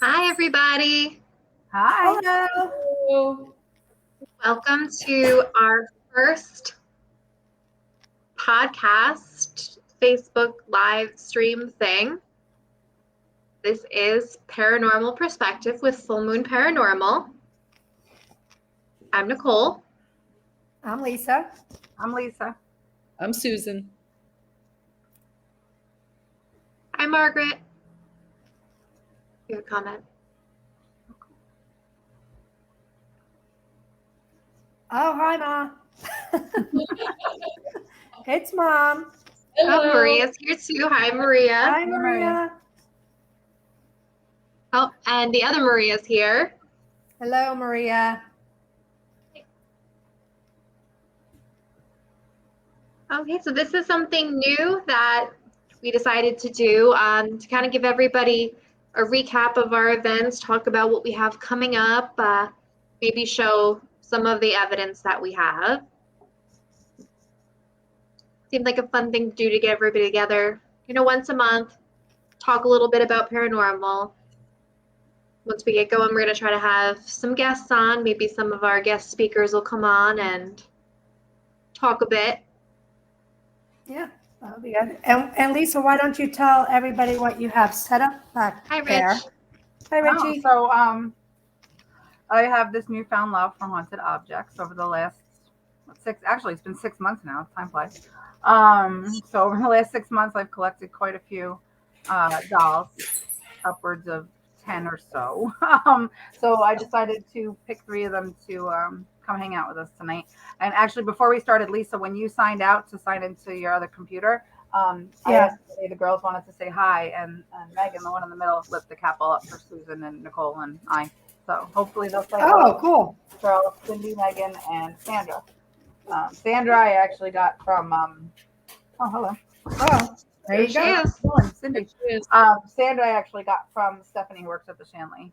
Hi, everybody. Hi. Hello. Welcome to our first podcast Facebook live stream thing. This is Paranormal Perspective with Full Moon Paranormal. I'm Nicole. I'm Lisa. I'm Lisa. I'm Susan. Hi, Margaret. You have a comment? Oh, hi, Ma. It's Mom. Oh, Maria's here too. Hi, Maria. Hi, Maria. Oh, and the other Maria's here. Hello, Maria. Okay, so this is something new that we decided to do to kind of give everybody a recap of our events, talk about what we have coming up, maybe show some of the evidence that we have. Seemed like a fun thing to do to get everybody together, once a month, talk a little bit about paranormal. Once we get going, we're going to try to have some guests on. Maybe some of our guest speakers will come on and talk a bit. Yeah, that'll be good. And Lisa, why don't you tell everybody what you have set up back Hi, Rich. there? Hi, Richie. So I have this newfound love for haunted objects over the last it's been 6 months now. Time flies. So over the last 6 months, I've collected quite a few dolls, upwards of 10 or so. So I decided to pick 3 of them to come hang out with us tonight. And actually, before we started, Lisa, when you signed out to sign into your other computer, I asked if the girls wanted to say hi, and Megan, the one in the middle, flipped the cap all up for Susan and Nicole and I. So hopefully they'll say hello. Oh, cool. Charles, Cindy, Megan, and Sandra. Sandra, I actually got from. Hello. Oh, there you go. Cindy. Sandra, I actually got from Stephanie, who works at the Shanley.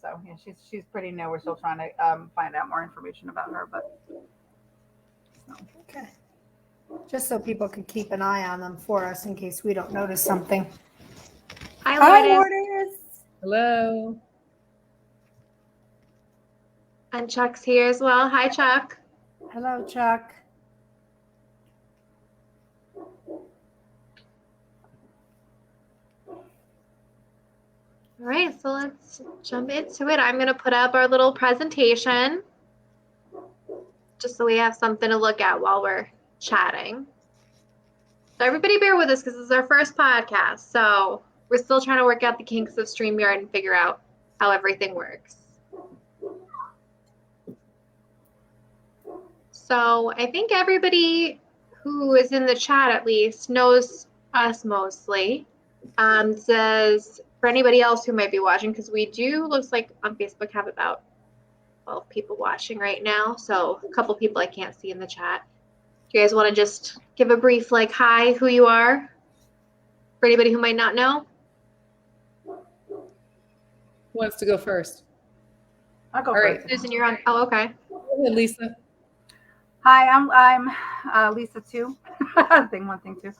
So yeah, she's pretty new. We're still trying to find out more information about her, but. So. Okay. Just so people can keep an eye on them for us in case we don't notice something. Hi, Lourdes. Hello. And Chuck's here as well. Hi, Chuck. Hello, Chuck. All right, so let's jump into it. I'm going to put up our little presentation just so we have something to look at while we're chatting. So everybody bear with us because this is our first podcast. So we're still trying to work out the kinks of StreamYard and figure out how everything works. So I think everybody who is in the chat at least knows us mostly. Says for anybody else who might be watching, because we do, looks like on Facebook, have about 12 people watching right now. So a couple people I can't see in the chat. Do you guys want to just give a brief hi, who you are, for anybody who might not know? Who wants to go first? I'll go All right. first. Susan, you're on. Oh, okay. Go ahead, Lisa. Hi, I'm Lisa too. Thing 1, thing 2.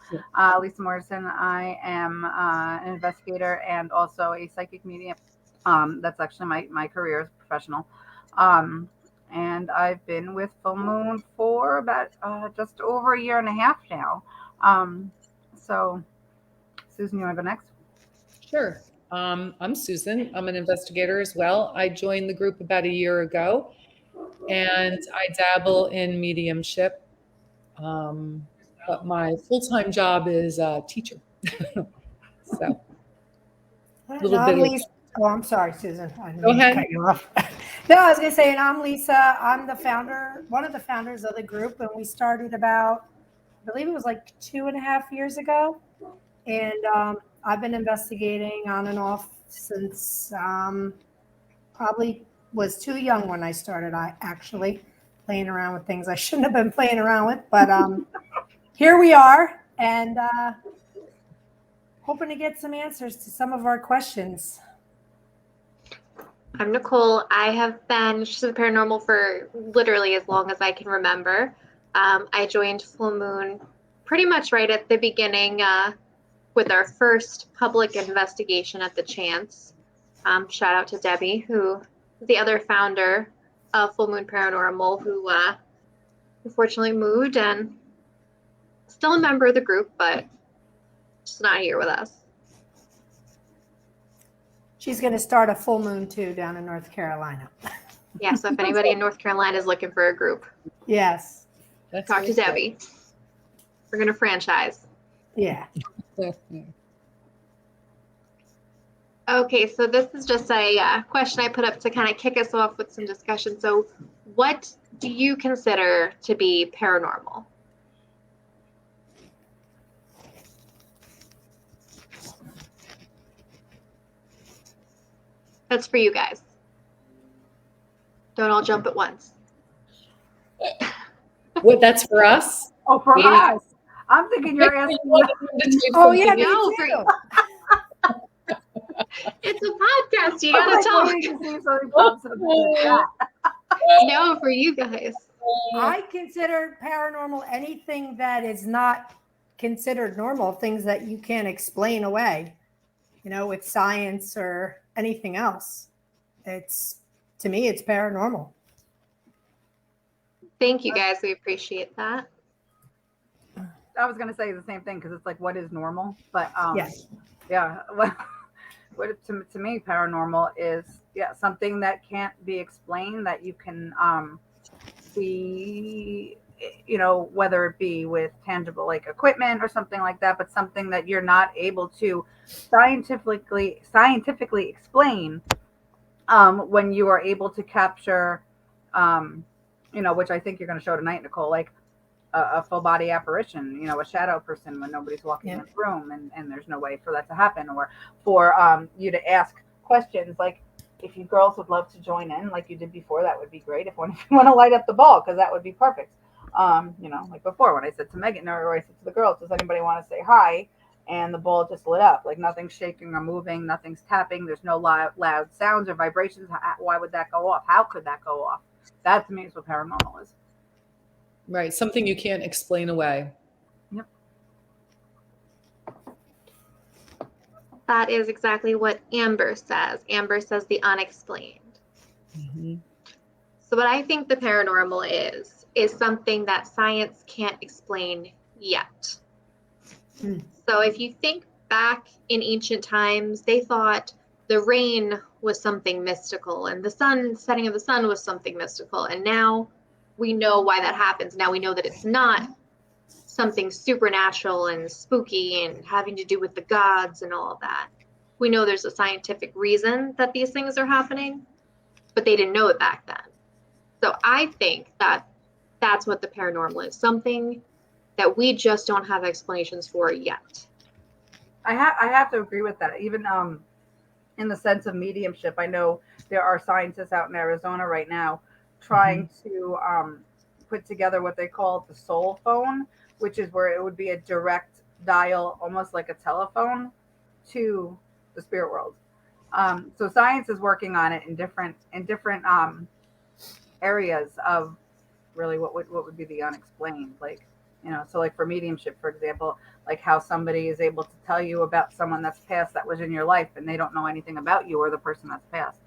Lisa Morrison. I am an investigator and also a psychic medium. That's actually my career as a professional. And I've been with Full Moon for about just over 1.5 years now. So, Susan, you want to go next? Sure. I'm Susan. I'm an investigator as well. I joined the group about 1 year ago, and I dabble in mediumship. But my full-time job is a teacher. So, Lisa. Oh, I'm sorry, Susan. I didn't Go ahead. cut you off. No, I was going to say, and I'm Lisa. I'm the founder, one of the founders of the group, and we started about, I believe it was like 2.5 years ago. And I've been investigating on and off since probably was too young when I started. I actually playing around with things I shouldn't have been playing around with, but here we are, and hoping to get some answers to some of our questions. I'm Nicole. I have been interested in paranormal for literally as long as I can remember. I joined Full Moon pretty much right at the beginning with our first public investigation at the Chance. Shout out to Debbie, who is the other founder of Full Moon Paranormal, who unfortunately moved and still a member of the group, but just not here with us. She's going to start a full moon too down in North Carolina. Yeah, so if anybody in North Carolina is looking for a group, Yes. That's talk to Debbie. We're going to franchise. Yeah. Okay, so this is just a question I put up to kind of kick us off with some discussion. So what do you consider to be paranormal? That's for you guys. Don't all jump at once. What, that's for us? Oh, for Yeah. us. I'm thinking you're asking. Oh, yeah, me No, too. It's a podcast. You gotta talk. No, for you guys. I consider paranormal anything that is not considered normal, things that you can't explain away, with science or anything else. To me, it's paranormal. Thank you guys. We appreciate that. I was gonna say the same thing because it's like, what is normal? But Yes. yeah, what to me paranormal is something that can't be explained, that you can see, whether it be with tangible like equipment or something like that, but something that you're not able to scientifically explain, when you are able to capture, which I think you're going to show tonight, Nicole, like a full body apparition, a shadow person when nobody's walking in the room, and there's no way for that to happen, or for you to ask questions. Like, if you girls would love to join in like you did before, that would be great. If you want to light up the ball, because that would be perfect. Like before when I said to Megan, or I said to the girls, does anybody want to say hi? And the ball just lit up, like nothing's shaking or moving, nothing's tapping, there's no loud sounds or vibrations. Why would that go off? How could that go off? That to me is what paranormal is. Right. Something you can't explain away. Yep. That is exactly what Amber says. Amber says the unexplained. Mm-hmm. So what I think the paranormal is something that science can't explain yet. So if you think back in ancient times, they thought the rain was something mystical and the setting of the sun was something mystical. And now we know why that happens. Now we know that it's not something supernatural and spooky and having to do with the gods and all of that. We know there's a scientific reason that these things are happening, but they didn't know it back then. So I think that that's what the paranormal is, something that we just don't have explanations for yet. I have to agree with that. Even in the sense of mediumship, I know there are scientists out in Arizona right now trying to put together what they call the soul phone, which is where it would be a direct dial, almost like a telephone, to the spirit world. So science is working on it in different areas of really what would be the unexplained, like, so like for mediumship, for example, like how somebody is able to tell you about someone that's passed that was in your life and they don't know anything about you or the person that's passed,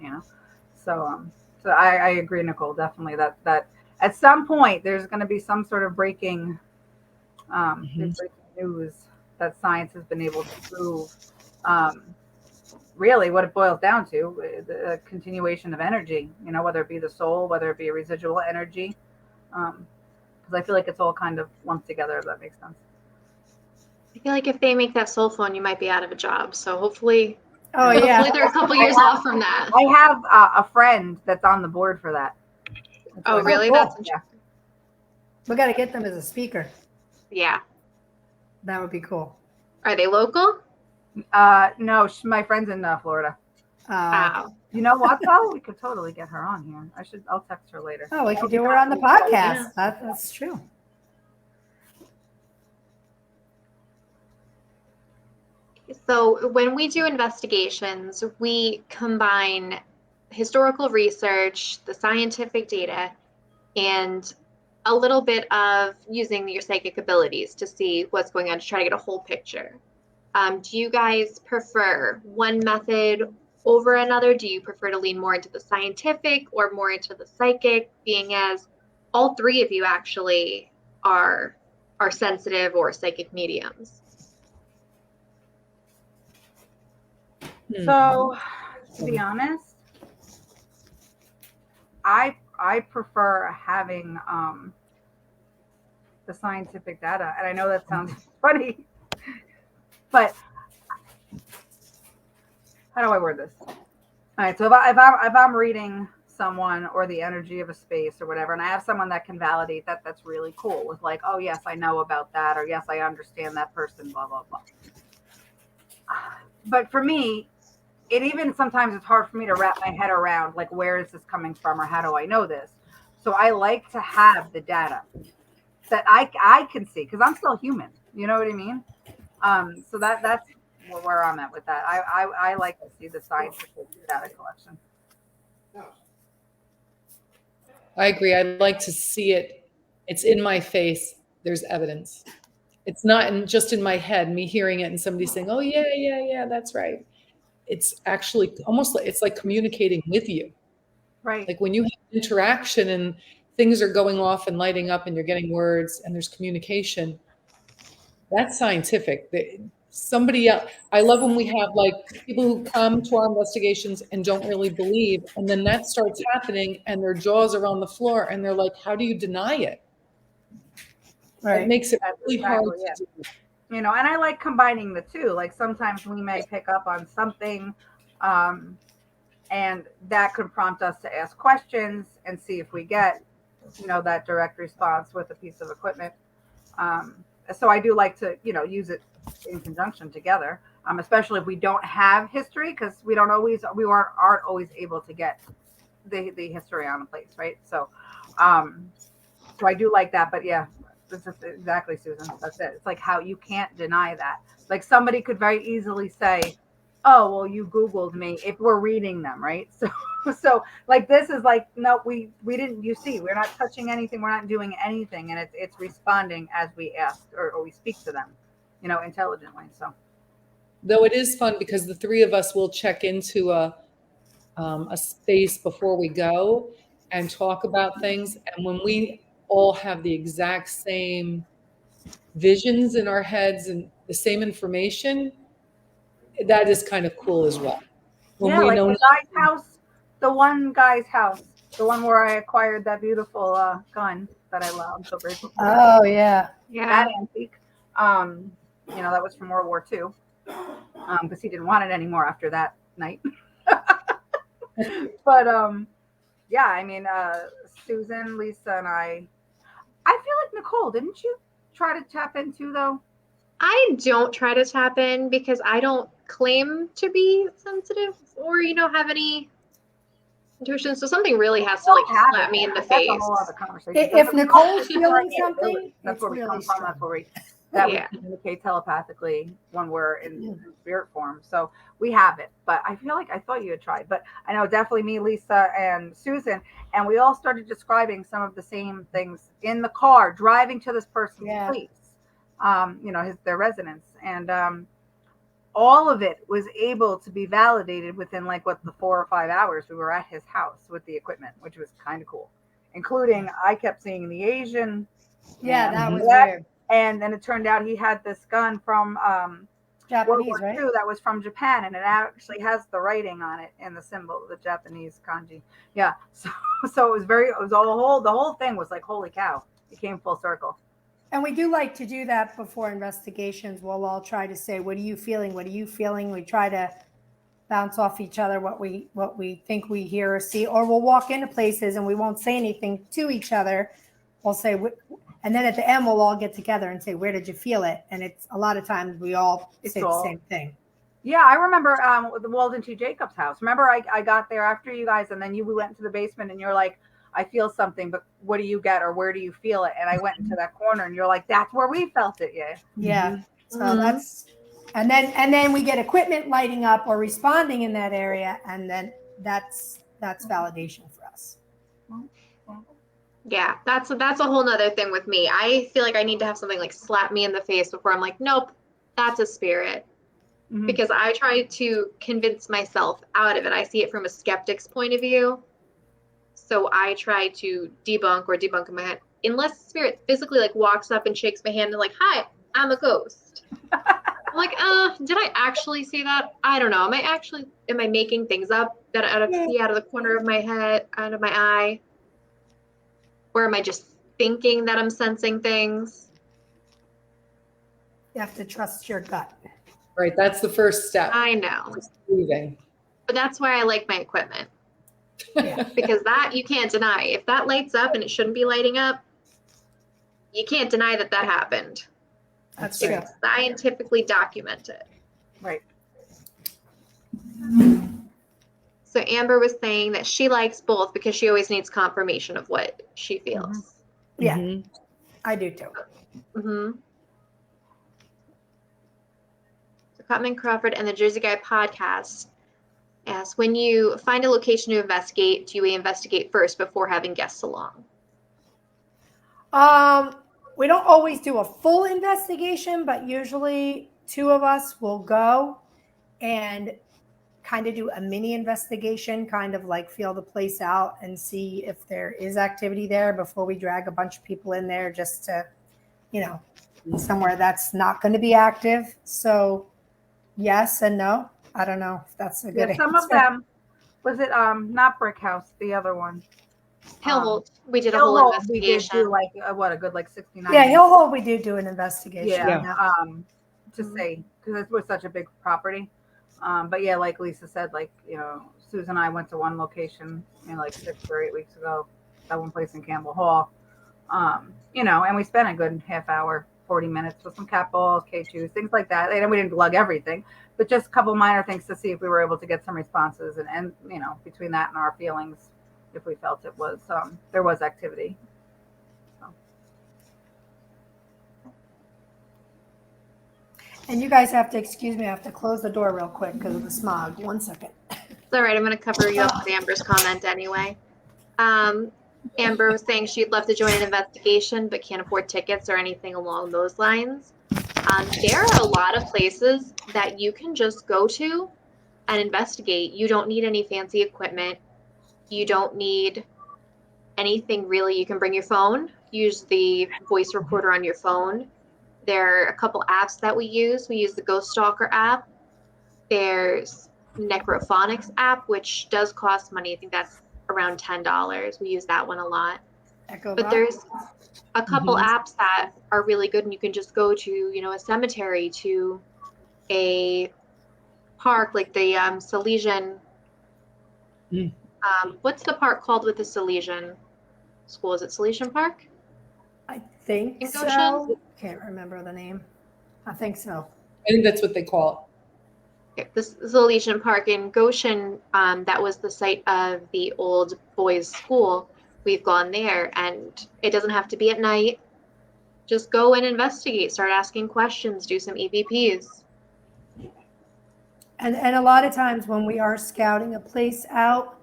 so I agree, Nicole, definitely that at some point there's going to be some sort of breaking news that science has been able to prove. Really what it boils down to, the continuation of energy, whether it be the soul, whether it be a residual energy, because I feel like it's all kind of lumped together, if that makes sense. I feel like if they make that soul phone, you might be out of a job. So hopefully, hopefully they're a couple years off from that. I have a friend that's on the board for that. Oh, really? Cool. That's interesting. We got to get them as a speaker. Yeah. That would be cool. Are they local? No, my friend's in Florida. Wow. You know what though? We could totally get her on here. I'll text her later. Oh, we could do her on the podcast. That's true. So when we do investigations, we combine historical research, the scientific data, and a little bit of using your psychic abilities to see what's going on, to try to get a whole picture. Do you guys prefer one method over another? Do you prefer to lean more into the scientific or more into the psychic, being as all three of you actually are sensitive or psychic mediums? So, to be honest, I prefer having the scientific data, and I know that sounds funny, but how do I word this? All right, so if I'm reading someone or the energy of a space or whatever, and I have someone that can validate that, that's really cool. With like, oh yes, I know about that, or yes, I understand that person, blah blah blah. But for me, it even sometimes it's hard for me to wrap my head around like where is this coming from or how do I know this? So I like to have the data that I can see because I'm still human. You know what I mean? So that's where I'm at with that. I like to see the scientific data collection. I agree. I like to see it. It's in my face. There's evidence. It's not just in my head, me hearing it and somebody saying, "Oh yeah, yeah, yeah, that's right." It's actually almost like it's like communicating with you. Right. Like when you have interaction and things are going off and lighting up and you're getting words and there's communication, that's scientific. Somebody else, I love when we have like people who come to our investigations and don't really believe, and then that starts happening and their jaws are on the floor and they're like, how do you deny it? Right. It makes it That's really hard exactly to it. do. You know, and I like combining the two. Like sometimes we may pick up on something, and that could prompt us to ask questions and see if we get, you know, that direct response with a piece of equipment. So I do like to, you know, use it in conjunction together, especially if we don't have history, because we aren't always able to get the history on the place, right? So, so I do like that, but yeah, this is exactly, Susan. That's it. It's like how you can't deny that. Like somebody could very easily say, "Oh, well, you Googled me," if we're reading them, right? So like this is like, no, we didn't. You see, we're not touching anything. We're not doing anything, and it's responding as we ask or we speak to them, you know, intelligently. So Though it is fun because the three of us will check into a space before we go and talk about things. And when we all have the exact same visions in our heads and the same information, that is kind of cool as well. When yeah, we like know the guy's house, the one guy's house, the one where I acquired that beautiful gun that I love. I'm so grateful for. Oh yeah. Yeah. That antique. You know, that was from World War II. Because he didn't want it anymore after that night. But yeah, I mean, Susan, Lisa, and I feel like Nicole, didn't you try to tap into though? I don't try to tap in because I don't claim to be sensitive or, have any intuition. So something really has to like slap me in the That's face. a whole other conversation. If Nicole's feeling something, that's it's where we really come from. strong. That's where we Yeah. communicate telepathically when we're in spirit form. So we have it. But I feel like I thought you had tried. But I know definitely me, Lisa, and Susan, and we all started describing some of the same things in the car driving to this person's place. You know, their residence, and all of it was able to be validated within like the 4 or 5 hours we were at his house with the equipment, which was kind of cool. Including, I kept seeing the Asian. Yeah, that was weird. And then it turned out he had this gun from Japanese, World War right? II that was from Japan, and it actually has the writing on it in the symbol, the Japanese kanji. Yeah, so the whole thing was like, holy cow, it came full circle. And we do like to do that before investigations. We'll all try to say, "What are you feeling? What are you feeling?" We try to bounce off each other what we think we hear or see, or we'll walk into places and we won't say anything to each other. We'll say, and then at the end we'll all get together and say, "Where did you feel it?" And it's a lot of times we all say the same thing. Yeah, I remember the Walden T. Jacobs house. Remember, I got there after you guys, and then we went into the basement, and you're like, I feel something, but what do you get, or where do you feel it? And I went into that corner, and you're like, that's where we felt it. Yeah. Yeah. So that's, and then we get equipment lighting up or responding in that area, and then that's validation for us. Yeah, that's a whole nother thing with me. I feel like I need to have something like slap me in the face before I'm like, nope, that's a spirit. Mhm. because I try to convince myself out of it. I see it from a skeptic's point of view. So I try to debunk in my head. Unless the spirit physically like walks up and shakes my hand and like, hi, I'm a ghost. I'm like, did I actually see that? I don't know. Am I making things up that I see out of the corner of my head, out of my eye? Or am I just thinking that I'm sensing things? You have to trust your gut. Right. That's the first step. I know. Just believing. But that's why I like my equipment. Yeah. Because that you can't deny. If that lights up and it shouldn't be lighting up, you can't deny that that happened. That's Right. true. It's scientifically documented. Right. So Amber was saying that she likes both because she always needs confirmation of what she feels. Yeah, Mhm. I do too. Mm-hmm. So Cotman Crawford and the Jersey Guy podcast asks, when you find a location to investigate, do you investigate first before having guests along? We don't always do a full investigation, but usually two of us will go and kind of do a mini investigation, kind of like feel the place out and see if there is activity there before we drag a bunch of people in there just to, somewhere that's not going to be active. So yes and no. I don't know if that's a good Yeah, some answer. of them, was it not Brick House, the other one? Hillholt, we did a Hill whole Hole, we did investigation. do like a good like 69. Yeah, Hillhole, we do an investigation. Yeah. Yeah. To say, because it was such a big property. But yeah, like Lisa said, like, Susan and I went to one location, like 6 or 8 weeks ago, that one place in Campbell Hall. And we spent a good half hour, 40 minutes with some cat balls, K2s, things like that. And we didn't lug everything, but just a couple minor things to see if we were able to get some responses. And between that and our feelings, if we felt it was, there was activity. So. And you guys have to excuse me. I have to close the door real quick because of the smog. 1 second. It's all right. I'm going to cover you up with Amber's comment anyway. Amber was saying she'd love to join an investigation, but can't afford tickets or anything along those lines. There are a lot of places that you can just go to and investigate. You don't need any fancy equipment. You don't need anything really. You can bring your phone, use the voice recorder on your phone. There are a couple apps that we use. We use the Ghost Stalker app. There's Necrophonics app, which does cost money. I think that's around $10. We use that one a lot. But there's a couple apps that are really good, and you can just go to, a cemetery, to a park like the Salesian. What's the park called with the Salesian school? Is it Salesian Park? I think In so. Goshen? Can't remember the name. I think so. I think that's what they call Okay, the Salesian Park in Goshen, that was the site of the old boys' school. We've gone there, and it doesn't have to be at night. Just go and investigate, start asking questions, do some EVPs. And a lot of times when we are scouting a place out,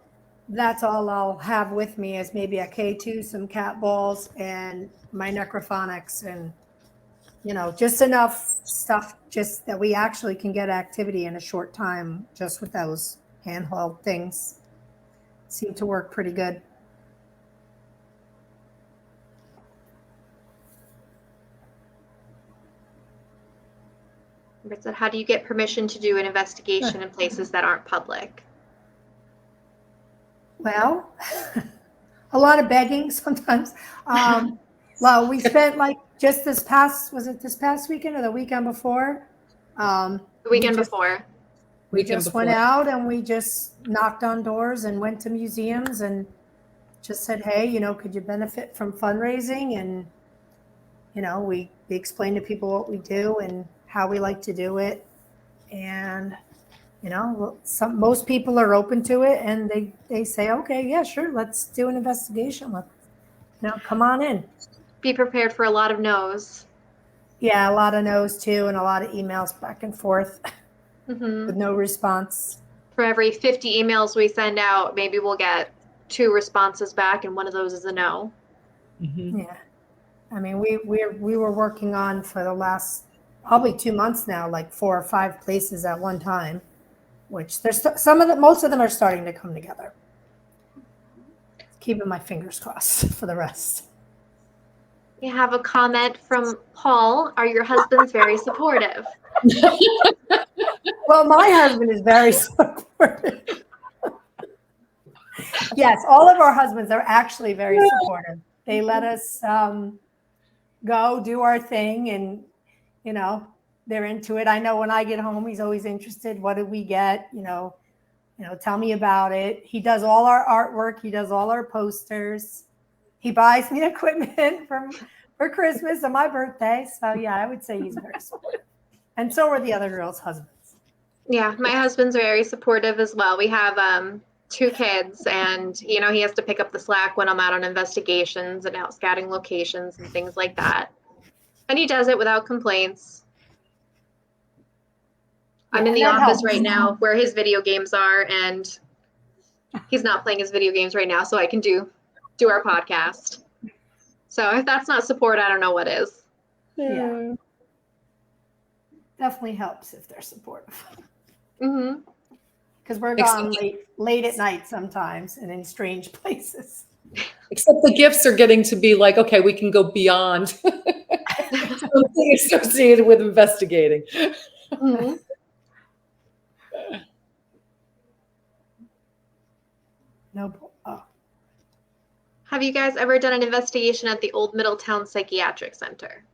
that's all I'll have with me is maybe a K2, some cat balls, and my necrophonics, and just enough stuff just that we actually can get activity in a short time just with those handheld things. Seem to work pretty good. But said, how do you get permission to do an investigation in places that aren't public? Well, a lot of begging sometimes. Well, we spent just this past weekend or the weekend before? The weekend before. We just went out and we just knocked on doors and went to museums and just said, hey, could you benefit from fundraising? And, we explained to people what we do and how we like to do it. And, most people are open to it and they say, okay, yeah, sure. Let's do an investigation. Come on in. Be prepared for a lot of no's. Yeah, a lot of no's too, and a lot of emails back and forth with no response. For every 50 emails we send out, maybe we'll get 2 responses back, and one of those is a no. Yeah. I mean, we were working on for the last probably 2 months now, like 4 or 5 places at one time, which there's most of them are starting to come together. Keeping my fingers crossed for the rest. We have a comment from Paul. Are your husbands very supportive? Well, my husband is very supportive. Yes, all of our husbands are actually very supportive. They let us go do our thing, and they're into it. I know when I get home, he's always interested. What did we get? Tell me about it. He does all our artwork. He does all our posters. He buys me equipment for Christmas and my birthday. So yeah, I would say he's very supportive. And so are the other girls' husbands. Yeah, my husband's very supportive as well. We have 2 kids, and he has to pick up the slack when I'm out on investigations and out scouting locations and things like that. And he does it without complaints. I'm in the office right now where his video games are, and he's not playing his video games right now, so I can do our podcast. So if that's not support, I don't know what is. Yeah. Definitely helps if they're supportive. Mm-hmm. Because we're gone late at night sometimes and in strange places. Except the gifts are getting to be like, okay, we can go beyond something associated with investigating. Mm-hmm. No. Have you guys ever done an investigation at the Old Middletown Psychiatric Center?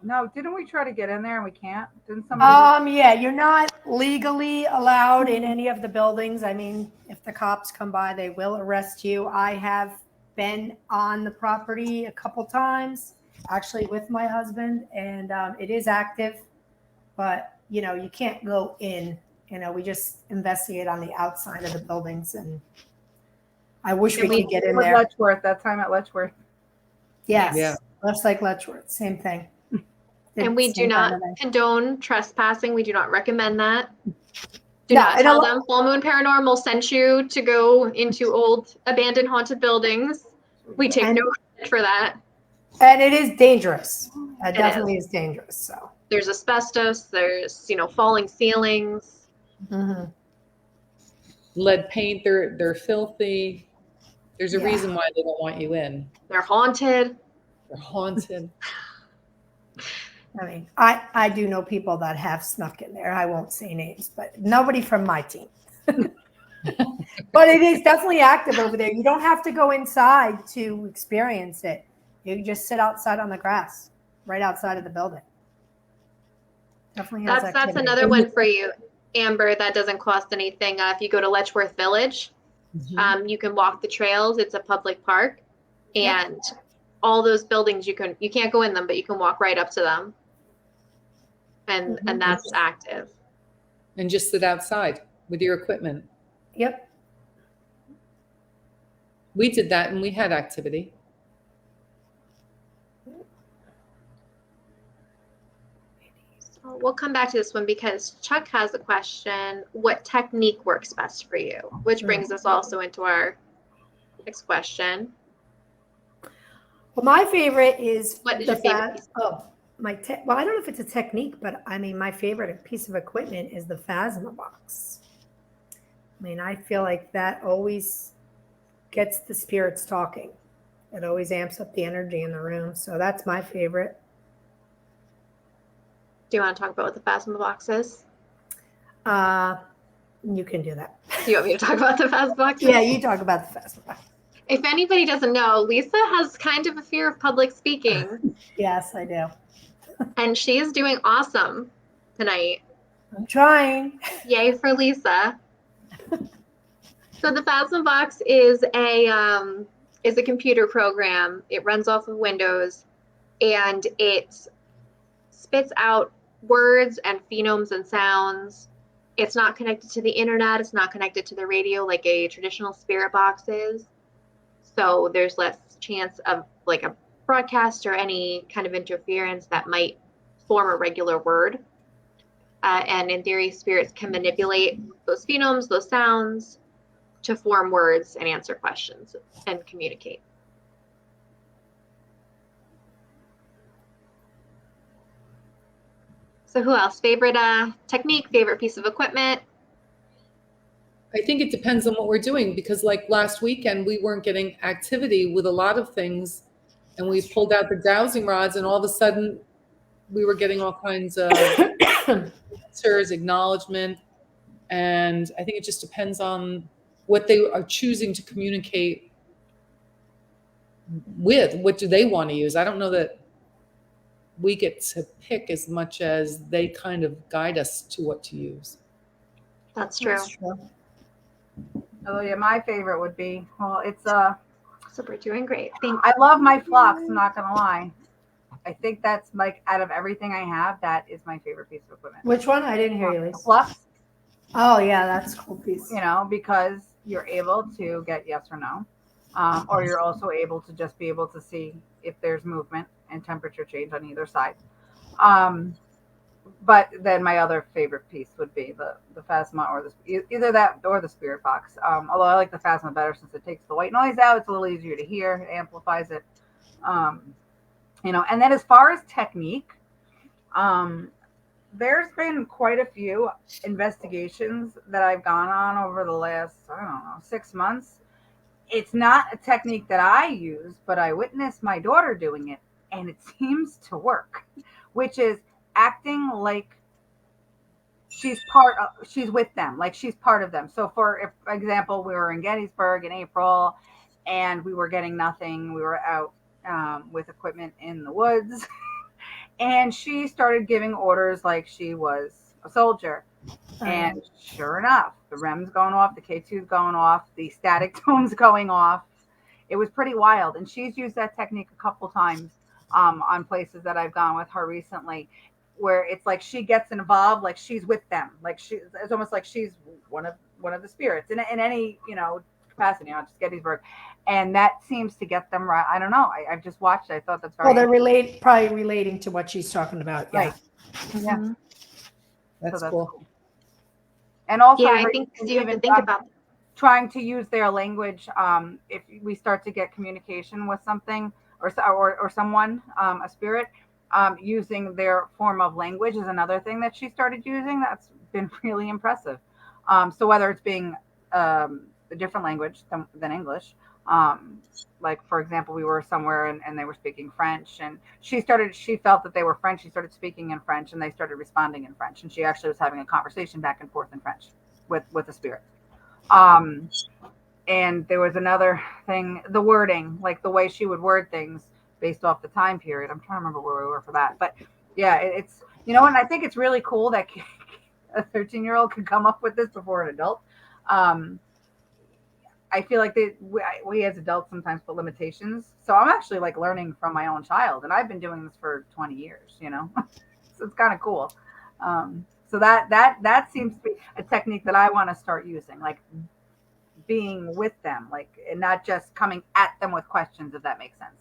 No, didn't we try to get in there and we can't? Didn't somebody? Yeah, you're not legally allowed in any of the buildings. I mean, if the cops come by, they will arrest you. I have been on the property a couple times, actually with my husband, and it is active, but you can't go in. We just investigate on the outside of the buildings, and I wish we could get in there. Letchworth, that time at Letchworth. Yes, Yeah. just like Letchworth, same thing. And we do not condone trespassing. We do not recommend that. Do not tell them Full Moon Paranormal sent you to go into old abandoned haunted buildings. We take no credit for that. And it is dangerous. It definitely is dangerous. So there's asbestos. There's falling ceilings. Mm-hmm. Lead paint. They're filthy. There's a reason why they don't want you in. They're haunted. They're haunted. I mean, I do know people that have snuck in there. I won't say names, but nobody from my team. But it is definitely active over there. You don't have to go inside to experience it. You can just sit outside on the grass, right outside of the building. Definitely has activity. That's another one for you, Amber. That doesn't cost anything. If you go to Letchworth Village, you can walk the trails. It's a public park, and all those buildings you can't go in them, but you can walk right up to them. And that's active. And just sit outside with your equipment. Yep. We did that and we had activity. So we'll come back to this one because Chuck has a question. What technique works best for you? Which brings us also into our next question. Well, my favorite is what is your favorite piece? Well, I don't know if it's a technique, but I mean, my favorite piece of equipment is the Phasma box. I mean, I feel like that always gets the spirits talking. It always amps up the energy in the room. So that's my favorite. Do you want to talk about what the Phasma box is? You can do that. Do you want me to talk about the Phasma box? Yeah, you talk about the Phasma box. If anybody doesn't know, Lisa has kind of a fear of public speaking. Yes, I do. And she is doing awesome tonight. I'm trying. Yay for Lisa. So the Phasma box is a computer program. It runs off of Windows, and it spits out words and phonemes and sounds. It's not connected to the internet. It's not connected to the radio like a traditional spirit box is. So there's less chance of like a broadcast or any kind of interference that might form a regular word. And in theory, spirits can manipulate those phonemes, those sounds, to form words and answer questions and communicate. So who else? Favorite technique, favorite piece of equipment? I think it depends on what we're doing, because like last weekend, we weren't getting activity with a lot of things, and we pulled out the dowsing rods, and all of a sudden we were getting all kinds of answers, acknowledgement. And I think it just depends on what they are choosing to communicate with. What do they want to use? I don't know that we get to pick as much as they kind of guide us to what to use. That's true. Oh yeah, my favorite would be, well, it's So we're doing great. Thank I love my flux, I'm not gonna lie. I think that's like out of everything I have, that is my favorite piece of equipment. Which one? I didn't hear you, The Lisa. flux, Oh yeah, that's a cool piece. you know, because you're able to get yes or no, or you're also able to just be able to see if there's movement and temperature change on either side. But then my other favorite piece would be the Phasma, or either that or the Spirit Box. Although I like the Phasma better since it takes the white noise out. It's a little easier to hear. It amplifies it. You know, and then as far as technique, there's been quite a few investigations that I've gone on over the last, I don't know, 6 months. It's not a technique that I use, but I witnessed my daughter doing it, and it seems to work, which is acting like she's with them, like she's part of them. So for example, we were in Gettysburg in April, and we were getting nothing. We were out with equipment in the woods, and she started giving orders like she was a soldier. And sure enough, the REM's going off, the K2's going off, the static tone's going off. It was pretty wild. And she's used that technique a couple times on places that I've gone with her recently, where it's like she gets involved, like she's with them, like it's almost like she's one of the spirits in any, you know, capacity, not just Gettysburg. And that seems to get them right. I don't know. I've just watched it. I thought that's very Well, they're probably relating to what she's talking about. Yeah. Right. Yeah. Mm-hmm. That's cool. And also, Yeah, I think you have to think about trying to use their language. If we start to get communication with something or someone, a spirit, using their form of language is another thing that she started using. That's been really impressive. So whether it's being a different language than English, like for example, we were somewhere and they were speaking French, and she felt that they were French. She started speaking in French, and they started responding in French, and she actually was having a conversation back and forth in French with the spirit. And there was another thing, the wording, like the way she would word things based off the time period. I'm trying to remember where we were for that, but yeah, it's, you know, and I think it's really cool that a 13-year-old could come up with this before an adult. I feel like we as adults sometimes put limitations. So I'm actually like learning from my own child, and I've been doing this for 20 years, you know, so it's kind of cool. So that seems to be a technique that I want to start using, like being with them, like, and not just coming at them with questions, if that makes sense.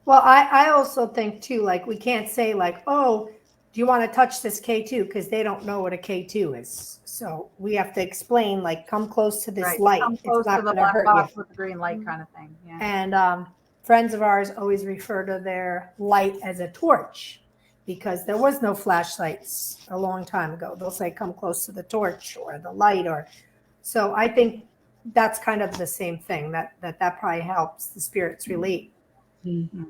Well, I also think too, like we can't say like, oh, do you want to touch this K2? Because they don't know what a K2 is. So we have to explain, like, come close to this light. Come close it's not to the going to black hurt box you. with the green light kind of thing. Yeah. And friends of ours always refer to their light as a torch, because there was no flashlights a long time ago. They'll say, come close to the torch or the light. Or so I think that's kind of the same thing, that probably helps the spirits relate. Mm-hmm.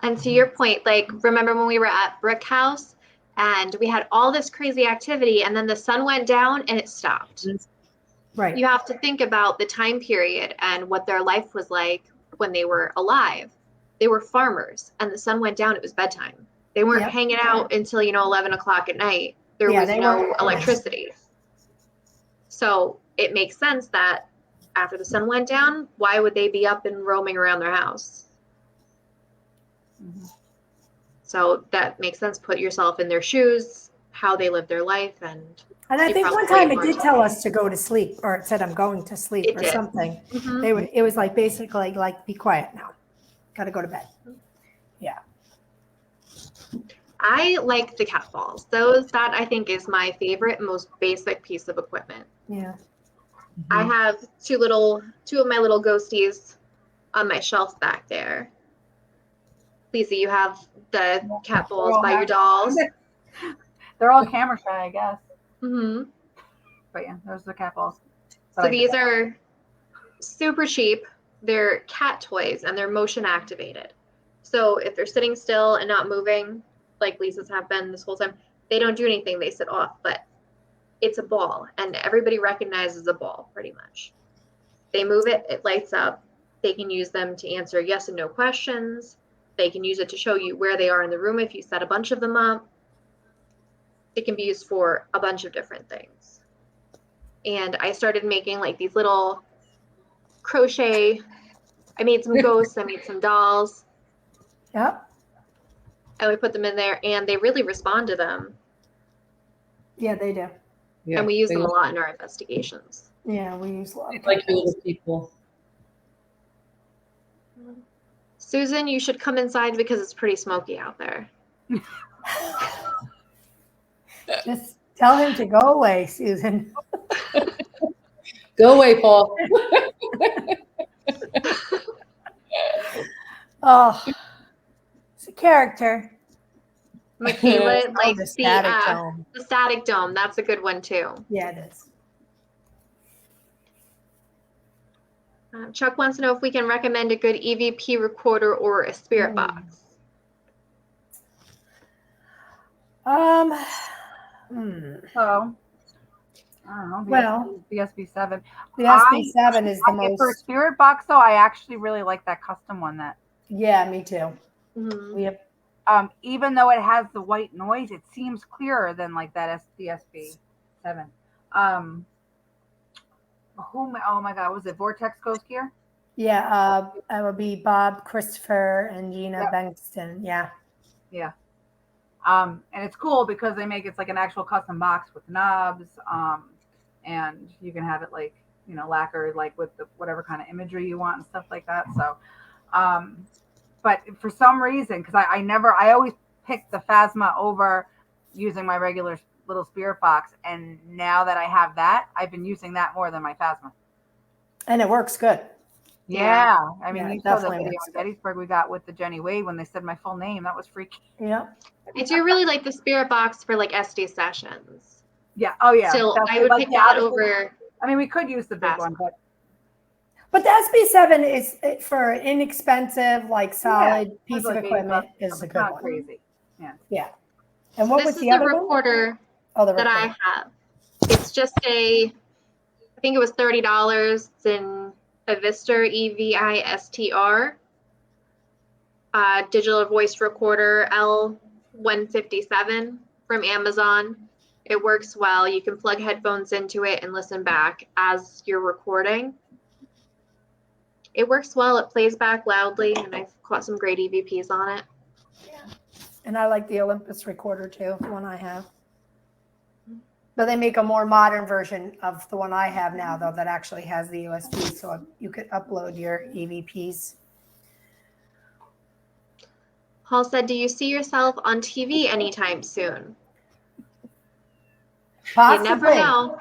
And to your point, like, remember when we were at Brick House and we had all this crazy activity, and then the sun went down and it stopped. Right. You have to think about the time period and what their life was like when they were alive. They were farmers, and the sun went down, it was bedtime. They weren't hanging out until, 11 o'clock at night. There was no electricity. So it makes sense that after the sun went down, why would they be up and roaming around their house? Mm-hmm. So that makes sense. Put yourself in their shoes, how they live their life. And I think one time it did tell us to go to sleep, or it said, I'm going to sleep, or something. Mm-hmm. It was like, basically like, be quiet now. Got to go to bed. Yeah. I like the cat balls. That I think is my favorite, most basic piece of equipment. Yeah. Mm-hmm. I have two of my little ghosties on my shelf back there. Lisa, you have the cat balls by your dolls. They're all camera shy, I guess. Mm-hmm. But yeah, those are the cat balls. So these are super cheap. They're cat toys and they're motion activated. So if they're sitting still and not moving, like Lisa's have been this whole time, they don't do anything. They sit off, but it's a ball and everybody recognizes a ball pretty much. They move it, it lights up. They can use them to answer yes and no questions. They can use it to show you where they are in the room if you set a bunch of them up. It can be used for a bunch of different things. And I started making like these little crochet. I made some ghosts, I made some dolls. Yep. I would put them in there and they really respond to them. Yeah, they do. Yeah, And we use they them a lot in our investigations. Yeah, we use a lot of like your people. little people. Susan, you should come inside because it's pretty smoky out there. Just tell him to go away, Susan. Go away, Paul. Oh, it's a character. Michaela Oh, likes the static dome. the static dome. That's a good one too. Yeah, it is. Chuck wants to know if we can recommend a good EVP recorder or a spirit box. So, I don't know. Well, the SB7. the SB7 is the For a most. spirit box, though, I actually really like that custom one. That Yeah, me too. Mm-hmm. We have. Even though it has the white noise, it seems clearer than like the SB7. Oh my God, was it Vortex Ghost Gear? Yeah, it would be Bob, Christopher, and Gina Yep. Bankston. Yeah. Yeah. And it's cool because they make it's like an actual custom box with knobs. And you can have it like, lacquered, like with the whatever kind of imagery you want and stuff like that. So, but for some reason, because I always pick the Phasma over using my regular little spirit box. And now that I have that, I've been using that more than my Phasma. And it works good. Yeah. I mean, Yeah, you saw the definitely video works in good. Gettysburg we got with the Jenny Wade when they said my full name. That was freaky. Yeah. I do really like the spirit box for like SD sessions. Yeah. Oh, yeah. So I would pick that over. I mean, we could use the big Phasma. one, But the SB7 is for an inexpensive, like solid piece of like equipment $80. is a It's good not one. crazy. Yeah. And what This was is the the other one? recorder Oh, the that I recorder. have. It's just I think it was $30. It's in a Vistor EVISTR digital voice recorder L157 from Amazon. It works well. You can plug headphones into it and listen back as you're recording. It works well. It plays back loudly, and I've caught some great EVPs on it. And I like the Olympus recorder too, the one I have. But they make a more modern version of the one I have now, though, that actually has the USB, so you could upload your EVPs. Paul said, do you see yourself on TV anytime soon? Possibly. You never know.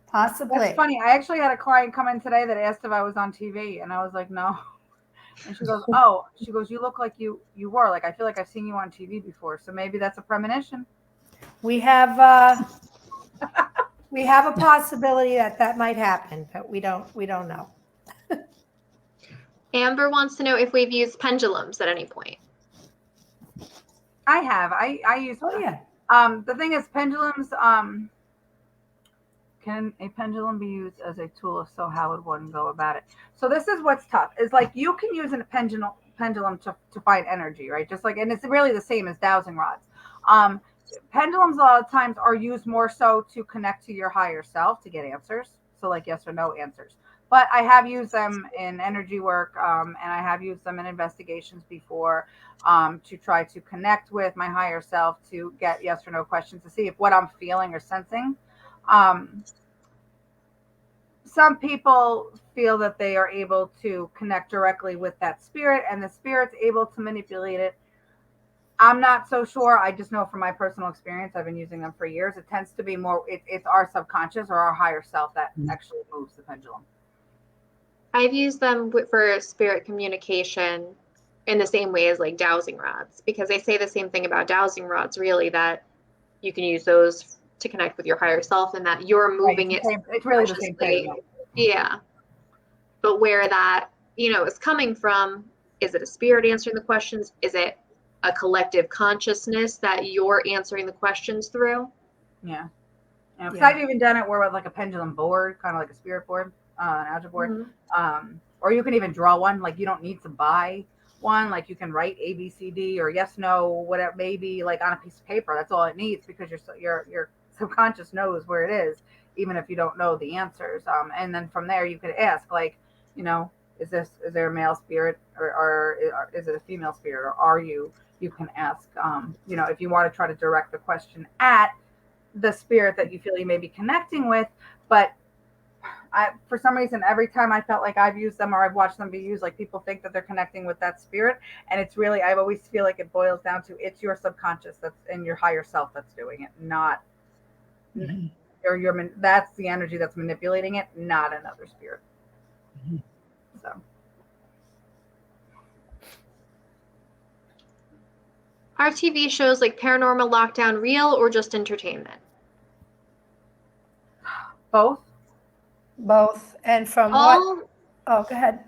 Possibly. That's funny. I actually had a client come in today that asked if I was on TV, and I was like, no. And she goes, oh, you look like you were. Like, I feel like I've seen you on TV before, so maybe that's a premonition. We have a possibility that might happen, but we don't know. Amber wants to know if we've used pendulums at any point. I have. I use. Oh yeah. The thing is, pendulums. Can a pendulum be used as a tool? If so, how would one go about it? So this is what's tough. Is like you can use a pendulum to find energy, right? Just like, and it's really the same as dowsing rods. Pendulums a lot of times are used more so to connect to your higher self to get answers. So like yes or no answers. But I have used them in energy work, and I have used them in investigations before to try to connect with my higher self to get yes or no questions to see if what I'm feeling or sensing. Some people feel that they are able to connect directly with that spirit and the spirit's able to manipulate it. I'm not so sure. I just know from my personal experience, I've been using them for years. It tends to be more, it's our subconscious or our higher self that actually moves the pendulum. I've used them for spirit communication in the same way as like dowsing rods, because they say the same thing about dowsing rods, really, that you can use those to connect with your higher self, and that you're moving it It's really the same thing. consciously. Yeah. But where that, is coming from, is it a spirit answering the questions? Is it a collective consciousness that you're answering the questions through? Yeah. Because I've even done it where with like a pendulum board, kind of like a spirit board, an algebra board. Or you can even draw one. Like you don't need to buy one. Like you can write A, B, C, D, or yes, no, whatever it may be, like on a piece of paper. That's all it needs, because your subconscious knows where it is, even if you don't know the answers. And then from there you could ask, like, is there a male spirit, or is it a female spirit, or are you? You can ask. If you want to try to direct the question at the spirit that you feel you may be connecting with. But for some reason, every time I felt like I've used them or I've watched them be used, like people think that they're connecting with that spirit. And it's really, I always feel like it boils down to, it's your subconscious that's in your higher self that's doing it, not, or that's the energy that's manipulating it, not another spirit. So. Are TV shows like Paranormal Lockdown real or just entertainment? Both. And from All go ahead.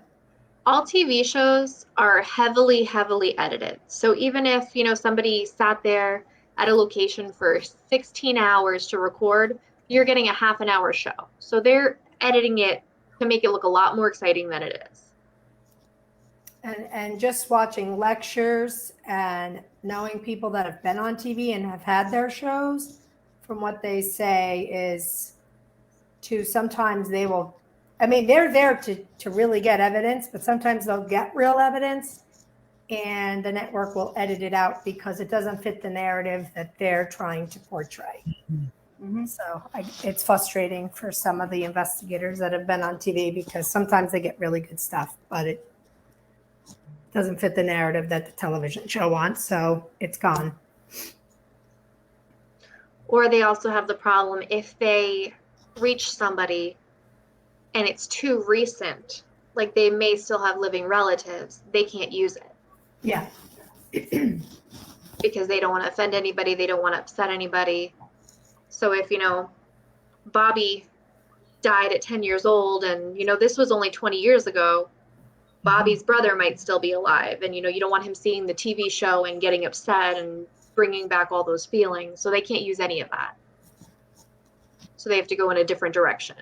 All TV shows are heavily, heavily edited. So even if, somebody sat there at a location for 16 hours to record, you're getting a half an hour show. So they're editing it to make it look a lot more exciting than it is. And just watching lectures and knowing people that have been on TV and have had their shows, from what they say is sometimes they will, they're there to really get evidence, but sometimes they'll get real evidence and the network will edit it out because it doesn't fit the narrative that they're trying to portray. So it's frustrating for some of the investigators that have been on TV, because sometimes they get really good stuff, but it doesn't fit the narrative that the television show wants, so it's gone. Or they also have the problem, if they reach somebody and it's too recent, like they may still have living relatives, they can't use it. Yeah. Because they don't want to offend anybody, they don't want to upset anybody. So if, Bobby died at 10 years old and, this was only 20 years ago, Bobby's brother might still be alive. And, you don't want him seeing the TV show and getting upset and bringing back all those feelings. So they can't use any of that. So they have to go in a different direction.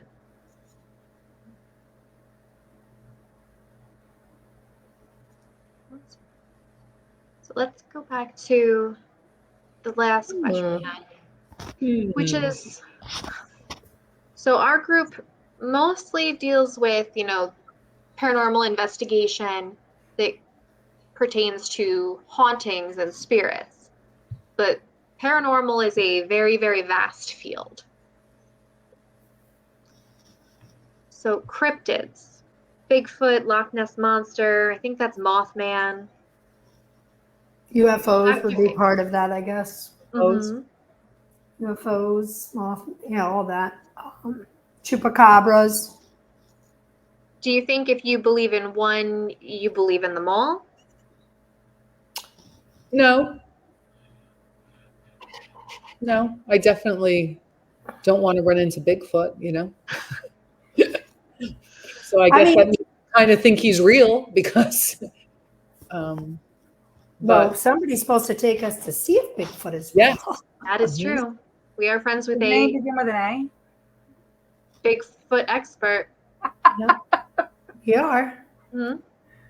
So let's go back to the last question we had, which is, so our group mostly deals with, paranormal investigation that pertains to hauntings and spirits. But paranormal is a very, very vast field. So cryptids, Bigfoot, Loch Ness Monster, I think that's Mothman. UFOs would be part of that, I guess. Mm-hmm. UFOs, all that. Chupacabras. Do you think if you believe in one, you believe in them all? No, I definitely don't want to run into Bigfoot, So I guess that means I kind of think he's real, because well, somebody's supposed to take us to see if Bigfoot is real. Yes. That is true. We are friends with Name begin with an A? Bigfoot expert. We are. Mm-hmm.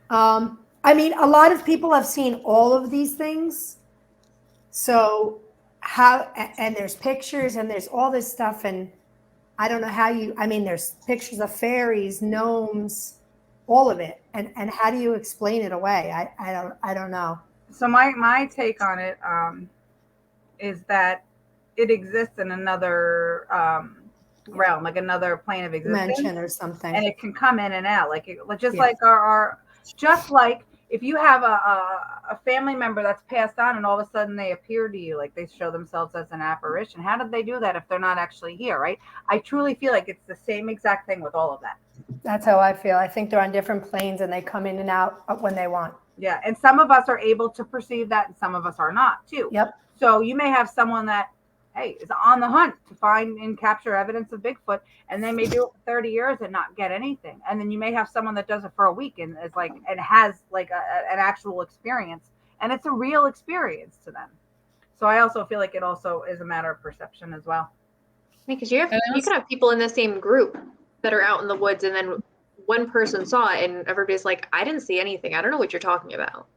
A lot of people have seen all of these things. So and there's pictures and there's all this stuff, and I don't know how there's pictures of fairies, gnomes, all of it. And how do you explain it away? I don't know. So my take on it is that it exists in another realm, like another plane of existence, dimension or something, and it can come in and out, like like if you have a family member that's passed on and all of a sudden they appear to you, like they show themselves as an apparition. How did they do that if they're not actually here, right? I truly feel like it's the same exact thing with all of that. That's how I feel. I think they're on different planes and they come in and out when they want. Yeah, and some of us are able to perceive that and some of us are not too. Yep. So you may have someone that, is on the hunt to find and capture evidence of Bigfoot, and they may do it for 30 years and not get anything. And then you may have someone that does it for a week and is like, and has like an actual experience, and it's a real experience to them. So I also feel like it also is a matter of perception as well. Because you could have people in the same group that are out in the woods, and then one person saw it, and everybody's like, "I didn't see anything. I don't know what you're talking about."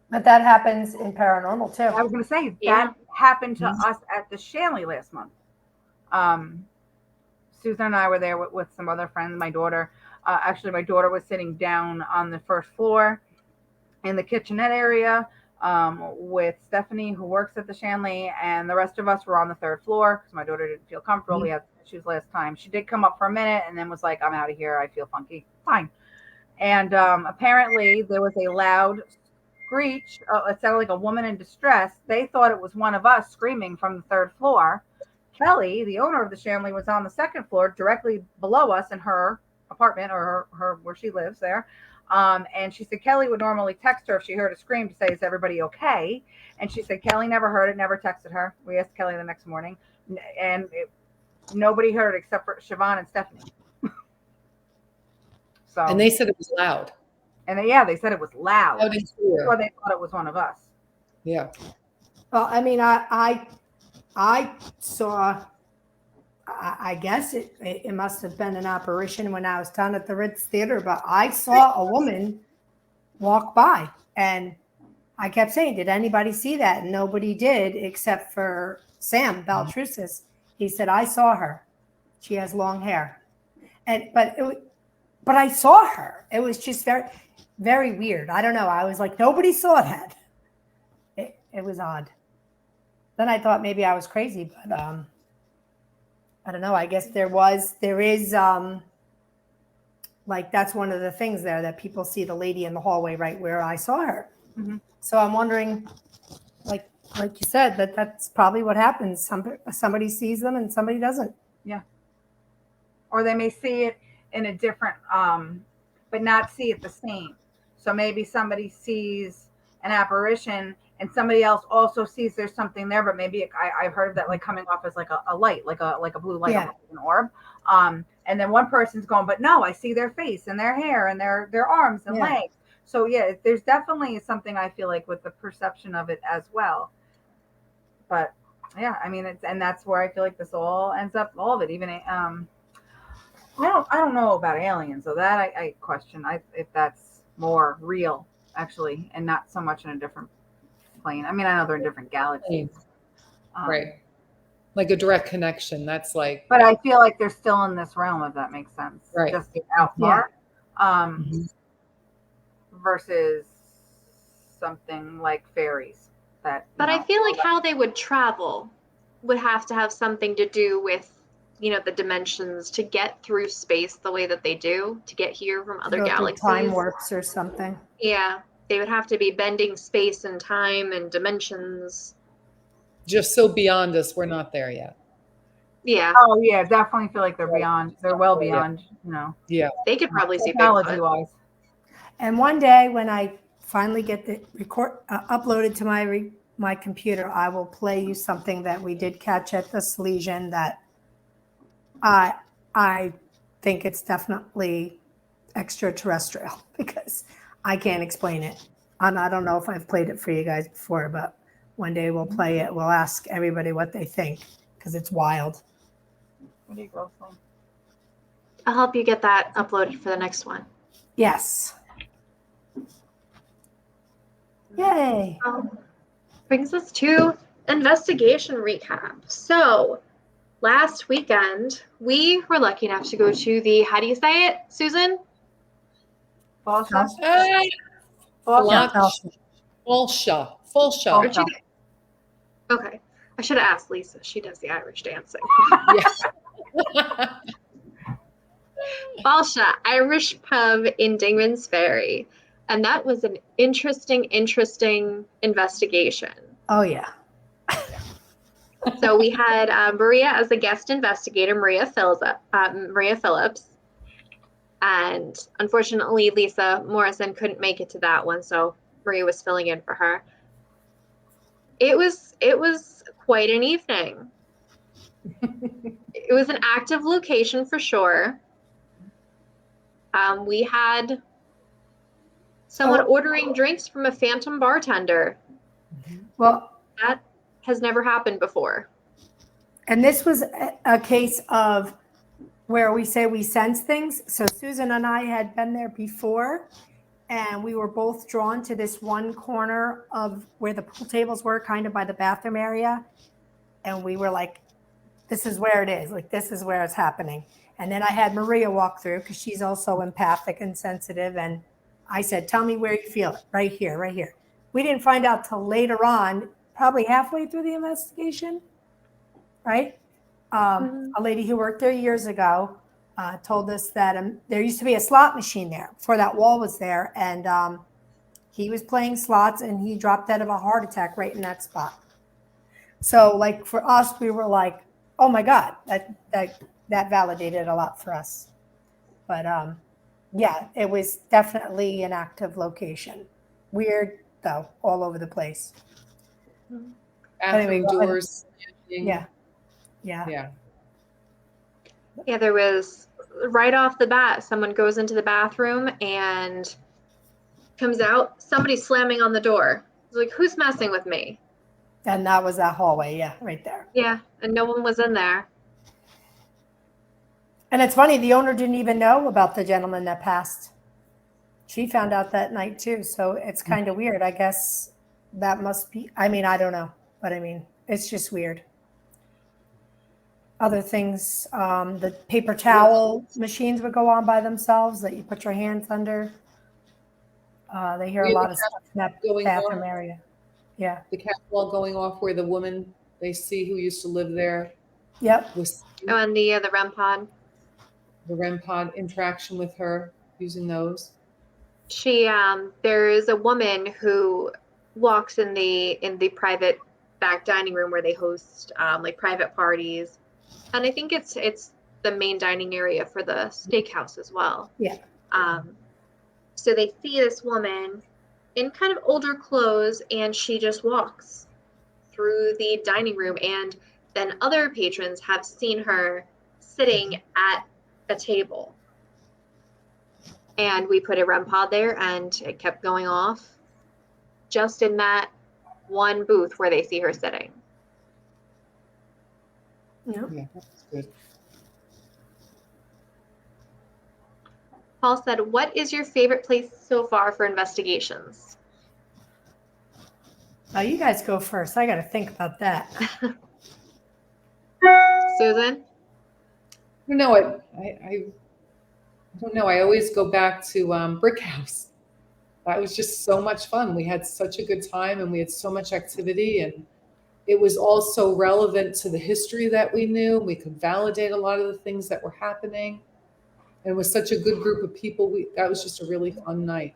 But that happens in paranormal too. I was going to say Yeah. that happened to us at the Shanley last month. Susan and I were there with some other friends. My daughter, actually, my daughter was sitting down on the first floor in the kitchenette area with Stephanie, who works at the Shanley, and the rest of us were on the third floor because my daughter didn't feel comfortable. We had issues last time. She did come up for a minute and then was like, "I'm out of here. I feel funky." Fine. And apparently there was a loud screech. It sounded like a woman in distress. They thought it was one of us screaming from the third floor. Kelly, the owner of the Shanley, was on the second floor directly below us in her apartment, or her where she lives there. And she said Kelly would normally text her if she heard a scream to say, "Is everybody okay?" And she said Kelly never heard it, never texted her. We asked Kelly the next morning, and nobody heard it except for Siobhan and Stephanie. So, And they said it was loud. And they said it was loud. Loud and clear. Or they thought it was one of us. Yeah. Well, I mean, I saw. I guess it must have been an apparition when I was down at the Ritz Theater, but I saw a woman walk by, and I kept saying, "Did anybody see that?" And nobody did, except for Sam Baltrusis. He said, "I saw her. She has long hair," but I saw her. It was just very, very weird. I don't know. I was like, nobody saw that. It was odd. Then I thought maybe I was crazy, but I don't know. I guess there is like, that's one of the things there, that people see the lady in the hallway right where I saw her. Mm-hmm. So I'm wondering, like you said, that's probably what happens. Somebody sees them and somebody doesn't. Yeah. Or they may see it in a different, but not see it the same. So maybe somebody sees an apparition and somebody else also sees there's something there, but maybe I've heard of that, like coming off as like a light, like a blue light, Yeah. like an orb. And then one person's going, but no, I see their face and their hair and their arms and legs. So yeah, there's definitely something I feel like with the perception of it as well. But yeah, I mean, and that's where I feel like this all ends up, all of it, even I don't know about aliens, so that I question if that's more real actually, and not so much in a different plane. I mean, I know they're in different galaxies, Right. Like a direct connection. That's like. but I feel like they're still in this realm, if that makes sense. Right. Just out far, versus something like fairies. But I feel like how they would travel would have to have something to do with, the dimensions to get through space the way that they do, to get here from other Go through galaxies. time warps or something. Yeah, they would have to be bending space and time and dimensions. Just so beyond us, we're not there yet. Yeah. Oh yeah, definitely feel like they're beyond. They're well beyond. Yeah. They could probably see technology Bigfoot. wise. And one day when I finally get the record uploaded to my computer, I will play you something that we did catch at the Salesian that I think it's definitely extraterrestrial because I can't explain it. And I don't know if I've played it for you guys before, but one day we'll play it. We'll ask everybody what they think because it's wild. What do you go for? I'll help you get that uploaded for the next one. Yes. Yay. Brings us to investigation recap. So last weekend, we were lucky enough to go to the, how do you say it, Susan? Falsha? Falsha. Okay. I should have asked Lisa. She does the Irish dancing. Yes. Falsha, Irish pub in Dingman's Ferry. And that was an interesting investigation. Oh, yeah. So we had Maria as a guest investigator, Maria Phillips. And unfortunately, Lisa Morrison couldn't make it to that one, so Maria was filling in for her. It was quite an evening. It was an active location for sure. We had someone ordering drinks from a phantom bartender. Well, That has never happened before. and this was a case of where we say we sense things. So Susan and I had been there before, and we were both drawn to this one corner of where the pool tables were, kind of by the bathroom area. And we were like, this is where it is. Like, this is where it's happening. And then I had Maria walk through because she's also empathic and sensitive. And I said, tell me where you feel it. Right here, right here. We didn't find out till later on, probably halfway through the investigation, right? A lady who worked there years ago told us that there used to be a slot machine there before that wall was there. And he was playing slots and he dropped dead of a heart attack right in that spot. So like for us, we were like, oh my God, that validated a lot for us. But yeah, it was definitely an active location. Weird though, all over the place. Bathroom Anyway, go ahead. doors. Slamming. Yeah. Yeah, there was right off the bat, someone goes into the bathroom and comes out, somebody's slamming on the door. It's like, who's messing with me? And that was that hallway. Yeah, right there. Yeah, and no one was in there. And it's funny, the owner didn't even know about the gentleman that passed. She found out that night too. So it's kind of weird. I guess that must be, I mean, I don't know, but I mean, it's just weird. Other things, the paper towel machines would go on by themselves that you put your hands under. They hear a lot of stuff in that bathroom area. Yeah. The catwalk going off where the woman they see who used to live there. Yep. Oh, and the REM pod. The REM pod interaction with her using those. She there is a woman who walks in the private back dining room where they host like private parties, and I think it's the main dining area for the steakhouse as well. Yeah. So they see this woman in kind of older clothes, and she just walks through the dining room, and then other patrons have seen her sitting at a table. And we put a REM pod there, and it kept going off just in that one booth where they see her sitting. Yep. Yeah, that's good. Paul said, what is your favorite place so far for investigations? Oh, you guys go first. I got to think about that. Susan? I don't know. I always go back to Brick House. That was just so much fun. We had such a good time and we had so much activity, and it was all so relevant to the history that we knew. We could validate a lot of the things that were happening. And it was such a good group of people. That was just a really fun night.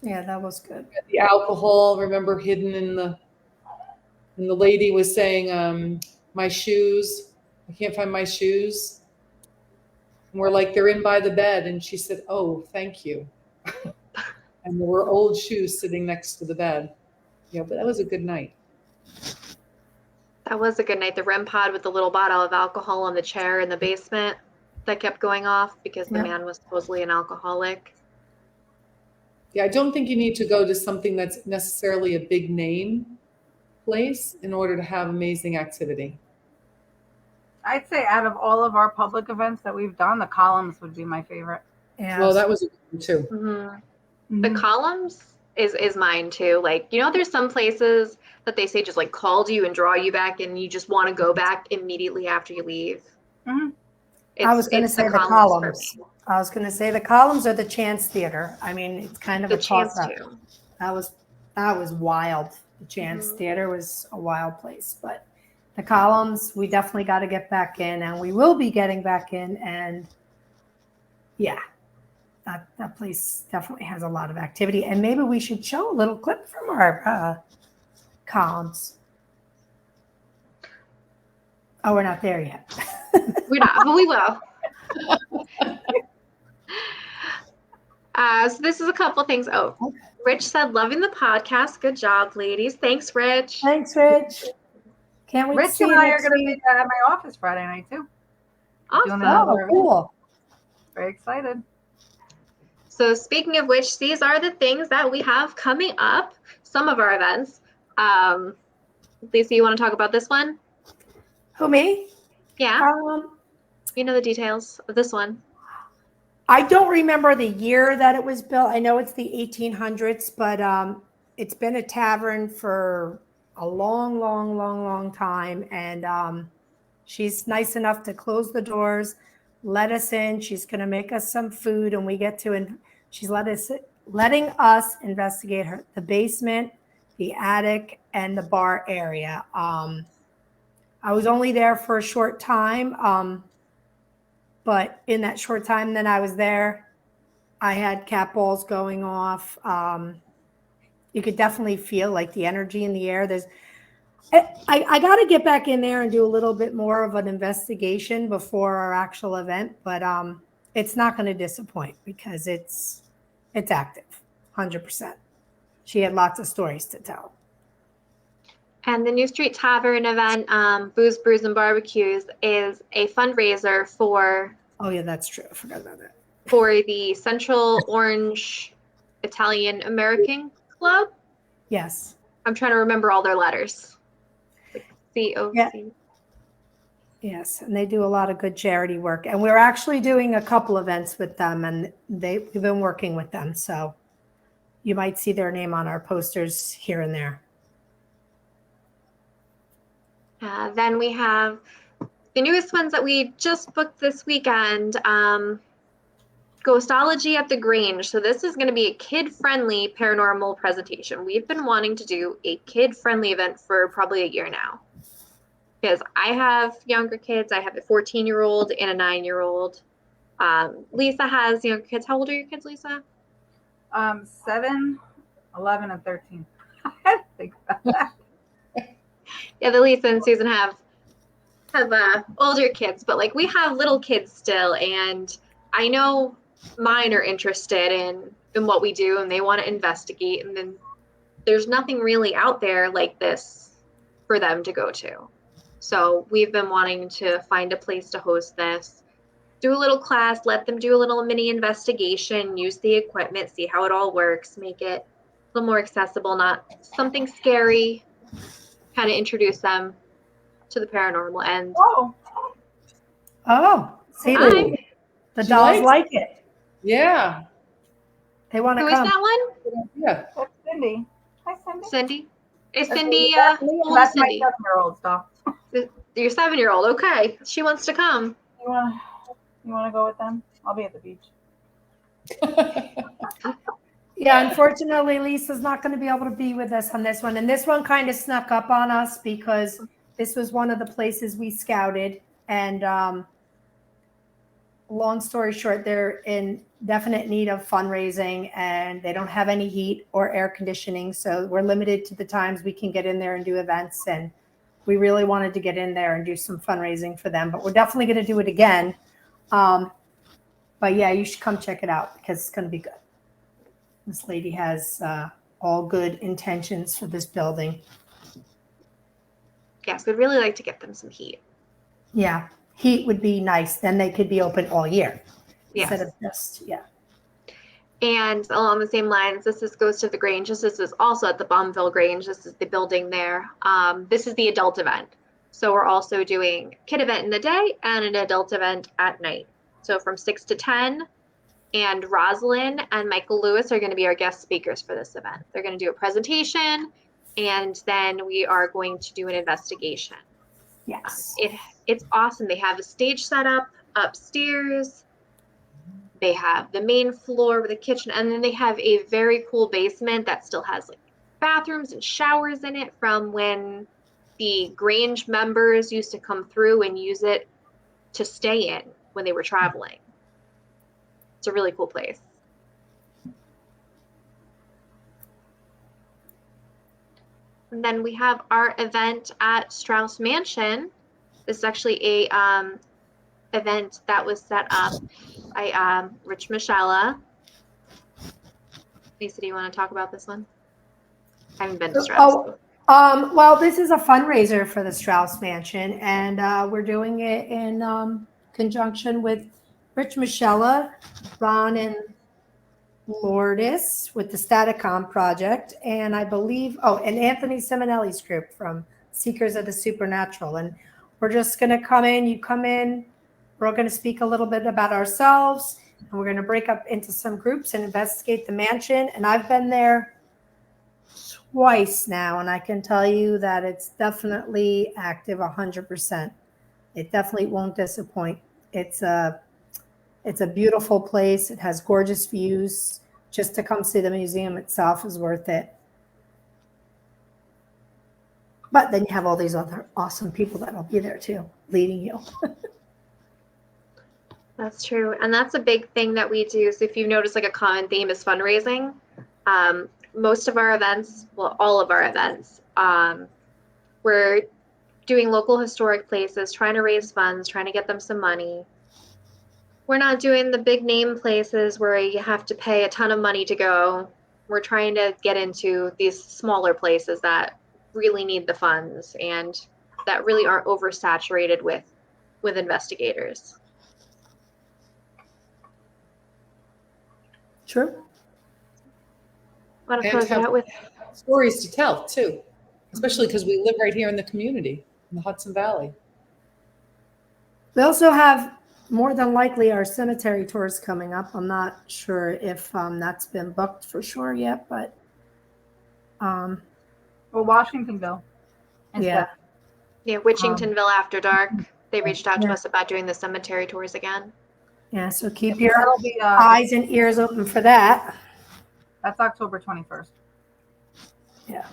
Yeah, that was good. The alcohol, remember, hidden in the lady was saying, my shoes, I can't find my shoes. And we're like, they're in by the bed. And she said, oh, thank you. And there were old shoes sitting next to the bed. Yeah, but that was a good night. That was a good night. The REM pod with the little bottle of alcohol on the chair in the basement that kept going off because the man was supposedly an alcoholic. Yeah, I don't think you need to go to something that's necessarily a big name place in order to have amazing activity. I'd say out of all of our public events that we've done, the columns would be my favorite. Yeah. Well, that was a good one too. Mm-hmm. The columns is mine too. Like, you know, there's some places that they say just like called you and draw you back and you just want to go back immediately after you leave. Mm-hmm. I was going to say the columns. I was going to say the columns are the Chance Theater. I mean, it's kind of The a Chance toss-up. too. That was wild. The Chance Theater was a wild place, but the columns, we definitely got to get back in, and we will be getting back in. And yeah, that place definitely has a lot of activity. And maybe we should show a little clip from our columns. Oh, we're not there yet. We're not, but we will. So this is a couple things. Oh, Rich said, loving the podcast. Good job, ladies. Thanks, Rich. Thanks, Rich. Can't wait to Rich see and you I are next going to be week. at my office Friday night too. Doing Awesome. another Oh, event. cool. Very excited. So speaking of which, these are the things that we have coming up. Some of our events. Lisa, you want to talk about this one? Who, me? Yeah, Um, you know the details of this one. I don't remember the year that it was built. I know it's the 1800s, but it's been a tavern for a long, long, long, long time. And she's nice enough to close the doors, let us in. She's going to make us some food, and we get to. And she's letting us investigate the basement, the attic, and the bar area. I was only there for a short time, but in that short time that I was there, I had cat balls going off. You could definitely feel like the energy in the air. I got to get back in there and do a little bit more of an investigation before our actual event, but it's not going to disappoint because it's active, 100%. She had lots of stories to tell. And the New Street Tavern event, Booze, Brews, and Barbecues, is a fundraiser for Oh yeah, that's true. I forgot about that. for the Central Orange Italian American Club. Yes. I'm trying to remember all their letters. Like COC. Yeah. Yes, and they do a lot of good charity work. And we're actually doing a couple events with them, and we've been working with them. So you might see their name on our posters here and there. Then we have the newest ones that we just booked this weekend. Ghostology at the Grange. So this is going to be a kid-friendly paranormal presentation. We've been wanting to do a kid-friendly event for probably a year now. Because I have younger kids. I have a 14-year-old and a 9-year-old. Lisa has younger kids. How old are your kids, Lisa? 7, 11, and 13. I had to think about that. Yeah, the Lisa and Susan have older kids, but like we have little kids still, and I know mine are interested in what we do, and they want to investigate, and then there's nothing really out there like this for them to go to. So we've been wanting to find a place to host this, do a little class, let them do a little mini investigation, use the equipment, see how it all works, make it a little more accessible, not something scary, kind of introduce them to the paranormal. And Oh, see, Hi. the She dolls likes like it. Yeah. They want to Who is come. that one? Yeah. That's Cindy. Hi, Cindy. Cindy? Is That's Cindy, me. how old is That's my Cindy? 7-year-old stuff. Your 7-year-old. Okay. She wants to come. You wanna go with them? I'll be at the beach. Yeah, unfortunately, Lisa's not going to be able to be with us on this one. And this one kind of snuck up on us because this was one of the places we scouted. And long story short, they're in definite need of fundraising and they don't have any heat or air conditioning. So we're limited to the times we can get in there and do events. And we really wanted to get in there and do some fundraising for them. But we're definitely going to do it again. But yeah, you should come check it out because it's going to be good. This lady has all good intentions for this building. Yes, we'd really like to get them some heat. Yeah, heat would be nice. Then they could be open all year Yes. instead of just, yeah. And along the same lines, this is Ghost of the Grange. This is also at the Baumville Grange. This is the building there. This is the adult event. So we're also doing a kid event in the day and an adult event at night. So from 6 to 10. And Rosalind and Michael Lewis are going to be our guest speakers for this event. They're going to do a presentation, and then we are going to do an investigation. Yes. It's awesome. They have a stage set up upstairs. They have the main floor with a kitchen, and then they have a very cool basement that still has like bathrooms and showers in it from when the Grange members used to come through and use it to stay in when they were traveling. It's a really cool place. And then we have our event at Strauss Mansion. This is actually a event that was set up by Rich Michella. Lisa, do you want to talk about this one? I haven't been to Strauss. Well, this is a fundraiser for the Strauss Mansion, and we're doing it in conjunction with Rich Michella, Ron and Lourdes with the Staticom project, and I believe, and Anthony Simonelli's group from Seekers of the Supernatural. And we're just going to come in, you come in, we're going to speak a little bit about ourselves, and we're going to break up into some groups and investigate the mansion. And I've been there twice now, and I can tell you that it's definitely active 100%. It definitely won't disappoint. It's a beautiful place. It has gorgeous views. Just to come see the museum itself is worth it. But then you have all these other awesome people that'll be there too, leading you. That's true. And that's a big thing that we do. So if you've noticed, like, a common theme is fundraising. Most of our events, well, all of our events, we're doing local historic places, trying to raise funds, trying to get them some money. We're not doing the big name places where you have to pay a ton of money to go. We're trying to get into these smaller places that really need the funds and that really aren't oversaturated with investigators. True. Want to And close it have out with stories to tell too, especially because we live right here in the community, in the Hudson Valley. We also have more than likely our cemetery tours coming up. I'm not sure if that's been booked for sure yet, but Well, Washingtonville. yeah. yeah, Witchingtonville After Dark. They reached out to Yeah. us about doing the cemetery tours again. Yeah, so keep your That'll be, eyes and ears open for that. that's October 21st. Yeah.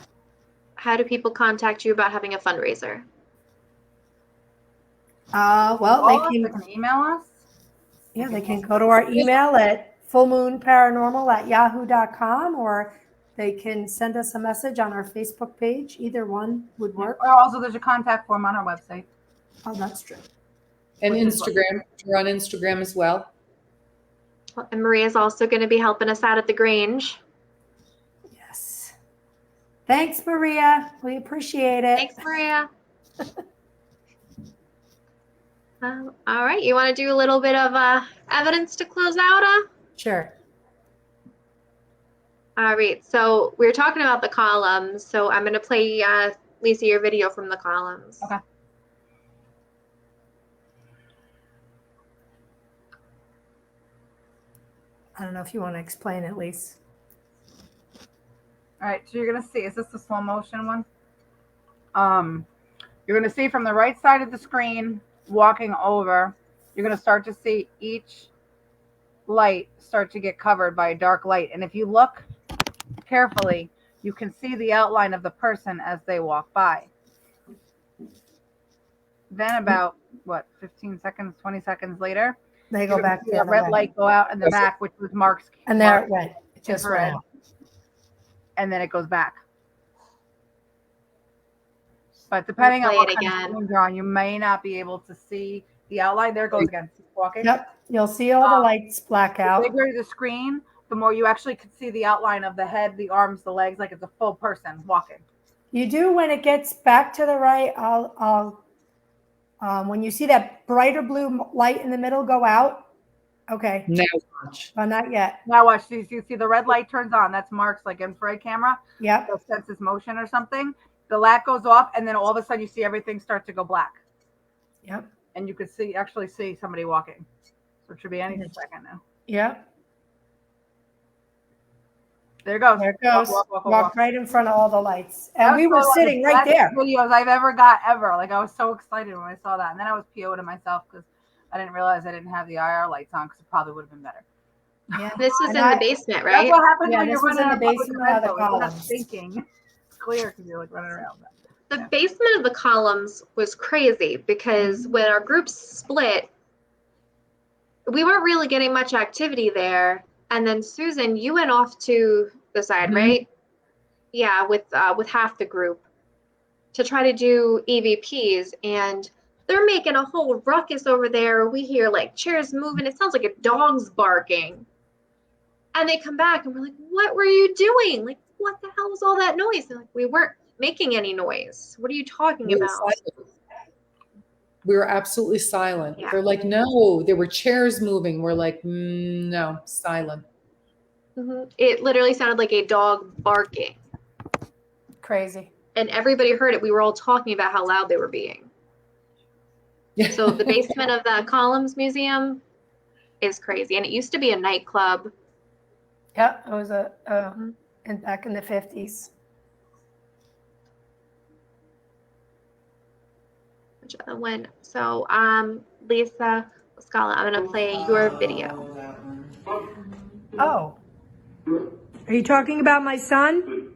How do people contact you about having a fundraiser? Well, They can email us. Yeah, they can go to our email at fullmoonparanormal@yahoo.com, or they can send us a message on our Facebook page. Either one would work. Or also, there's a contact form on our website. Oh, that's true. And Which is Instagram, we're on Instagram as well. And Maria's also going to be helping us out at the Grange. Yes. Thanks, Maria. We appreciate it. Thanks, Maria. All right, you want to do a little bit of evidence to close out? Sure. All right, so we were talking about the columns, so I'm going to play, Lisa, your video from the columns. Okay. I don't know if you want to explain at least. All right, so you're gonna see. Is this the slow motion one? You're gonna see from the right side of the screen, walking over. You're gonna start to see each light start to get covered by a dark light, and if you look carefully, you can see the outline of the person as they walk by. Then about 15 seconds, 20 seconds later, They go back to the red light go out in the back, which was Mark's. And there it went. It just infrared. went out. And then it goes back. But depending on Play what it kind of again. screen you're on, you may not be able to see the outline. There it goes again. Keep walking. Yep. You'll see all the lights black The out. bigger the screen, the more you actually could see the outline of the head, the arms, the legs, like it's a full person walking. You do when it gets back to the right. When you see that brighter blue light in the middle go out. Okay. Now watch. Oh, not yet. Now watch. You see the red light turns on. That's Mark's like infrared camera. Yep. That senses motion or something. The light goes off, and then all of a sudden you see everything start to go black. Yep. And you could actually see somebody walking. So it should be any second now. Yep. There it goes. There it goes. Walk right in front of all the lights. And we were sitting right there. Videos I've ever got ever. Like I was so excited when I saw that, and then I was PO'd to myself because I didn't realize I didn't have the IR lights on because it probably would have been better. Yeah. This was And in the basement, right? That's what happens Yeah, when this you're was running in the around with basement of the rental. You're not columns. thinking. It's clear because you're like running around. The basement of the columns was crazy because when our groups split, we weren't really getting much activity there. And then Susan, you went off to the side, Mhm. right? Yeah, with half the group to try to do EVPs, and they're making a whole ruckus over there. We hear like chairs moving. It sounds like a dog's barking. And they come back and we're like, "What were you doing? Like, what the hell was all that noise?" They're like, making any noise. What are you talking We were about? silent. We were absolutely silent. Yeah. They're like, no, there were chairs moving. We're like, no, silent. It literally sounded like a dog barking. Crazy. And everybody heard it. We were all talking about how loud they were being. So the basement of the Columns Museum is crazy. And it used to be a nightclub. Yeah, it was back in the 50s. So, Lisa, Scala, I'm going to play your video. Oh. Are you talking about my son?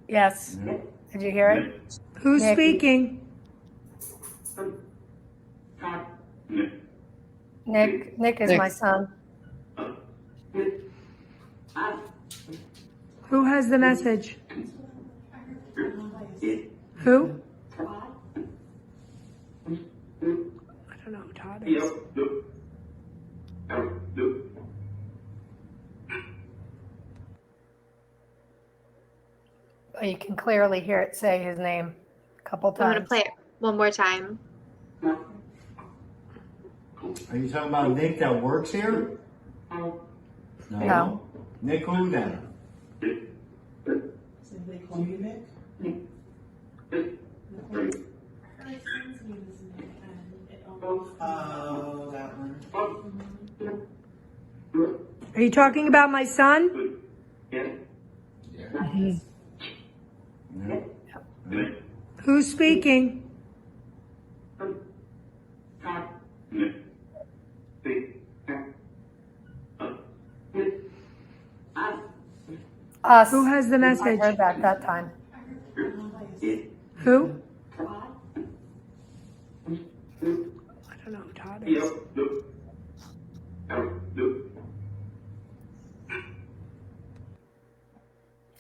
Yes. Did you hear it? Who's speaking? Nick is my son. Who has the message? Who? I don't know who Todd is. Oh, you can clearly hear it say his name a couple times. I'm going to play it one more time. Are you talking about Nick that works here? No. Nick who then? Simply call you Nick. Oh, that one. Are you talking about my son? Who's speaking? Us. Who has the message? I heard that time. Who? I don't know who Todd is.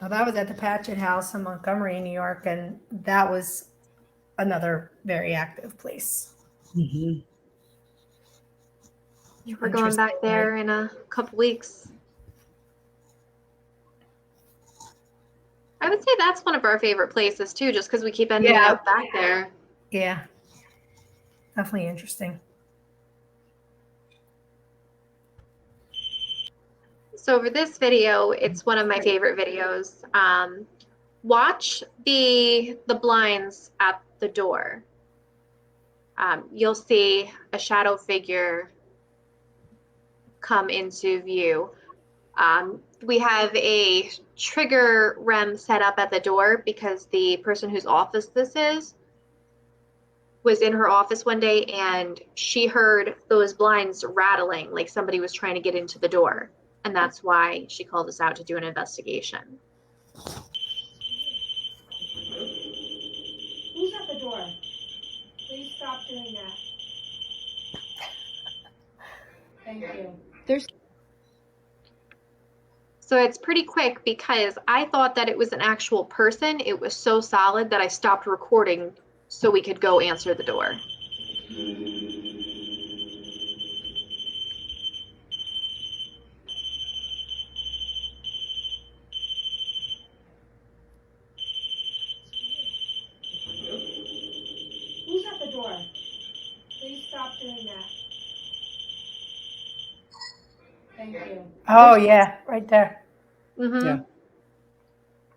Well, that was at the Patchett House in Montgomery, New York, and that was another very active place. We're going back there in a couple weeks. I would say that's one of our favorite places too, just because we keep ending up back there. Yeah. Definitely interesting. So for this video, it's one of my favorite videos. Watch the blinds at the door. You'll see a shadow figure come into view. We have a trigger REM set up at the door because the person whose office this is was in her office one day and she heard those blinds rattling like somebody was trying to get into the door. And that's why she called us out to do an investigation. Who's at the door? Please stop doing that. Thank you. So it's pretty quick because I thought that it was an actual person. It was so solid that I stopped recording so we could go answer the door. Who's at the door? Please stop doing that. Thank you. Oh, yeah, right there. Yeah.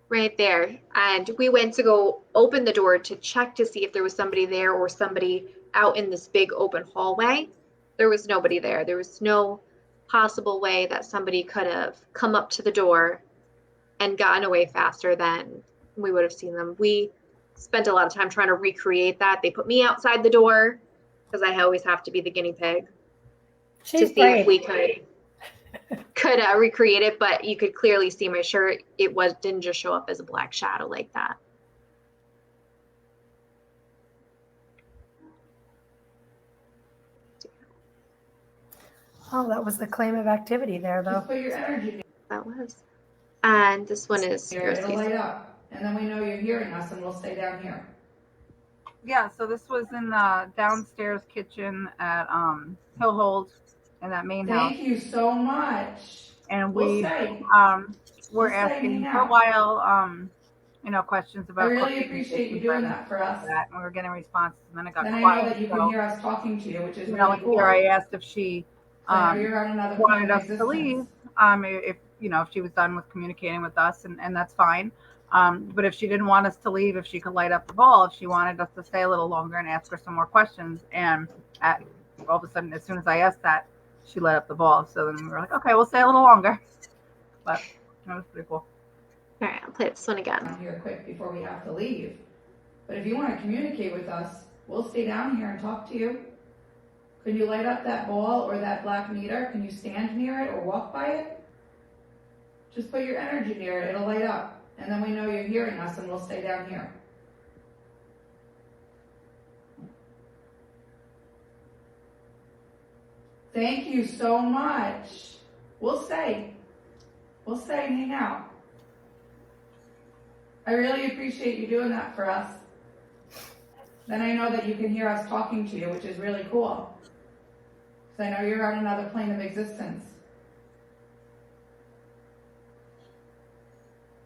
Right there. And we went to go open the door to check to see if there was somebody there or somebody out in this big open hallway. There was nobody there. There was no possible way that somebody could have come up to the door and gotten away faster than we would have seen them. We spent a lot of time trying to recreate that. They put me outside the door because I always have to be the guinea pig to see if we could recreate it, but you could clearly see my shirt. It didn't just show up as a black shadow like that. Oh, that was the claim of activity there, though. Just put your energy That was. And this one is here. It'll light up. And then we know you're hearing us and we'll stay down here. Yeah, so this was in the downstairs kitchen at Hillhold in that main house. Thank you so much. And We'll we stay. were We'll stay and asking hang for a out. while, questions I about really cooking appreciate you and doing things that for us. like that, and we were getting responses, and then it got Then I quiet. know that you can So, hear us talking to you, which is you know, really cool. here I asked if she So I know you're on another plane wanted of us to existence. leave, if if she was done with communicating with us, and that's fine. But if she didn't want us to leave, if she could light up the ball, if she wanted us to stay a little longer and ask her some more questions, and all of a sudden, as soon as I asked that, she lit up the ball. So then we were like, okay, we'll stay a little longer. But that was pretty cool. All right, I'll play this one again. Down here quick before we have to leave. But if you want to communicate with us, we'll stay down here and talk to you. Can you light up that ball or that black meter? Can you stand near it or walk by it? Just put your energy near it, it'll light up. And then we know you're hearing us and we'll stay down here. Thank you so much. We'll stay. We'll stay and hang out. I really appreciate you doing that for us. Then I know that you can hear us talking to you, which is really cool. Because I know you're on another plane of existence.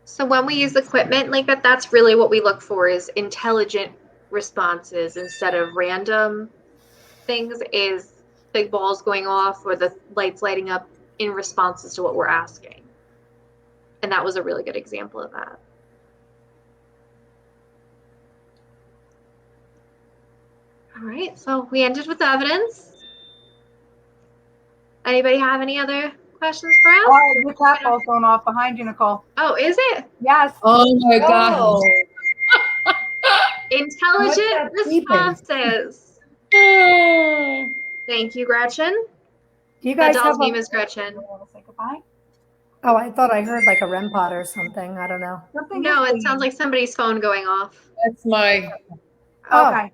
So when we use equipment like that, that's really what we look for is intelligent responses instead of random things, is big balls going off or the lights lighting up in responses to what we're asking. And that was a really good example of that. All right, so we ended with evidence. Anybody have any other questions for us? Oh, the cat ball's going off behind you, Nicole. Oh, is it? Yes. Oh my God. Oh, Intelligent What's that beeping? responses. Thank you, Gretchen. do you That guys doll's have name a, is Gretchen. Want to say goodbye? oh, I thought I heard like a REM pod or something. I don't know. Something No, is it sounds like somebody's phone going off. That's my Oh, okay.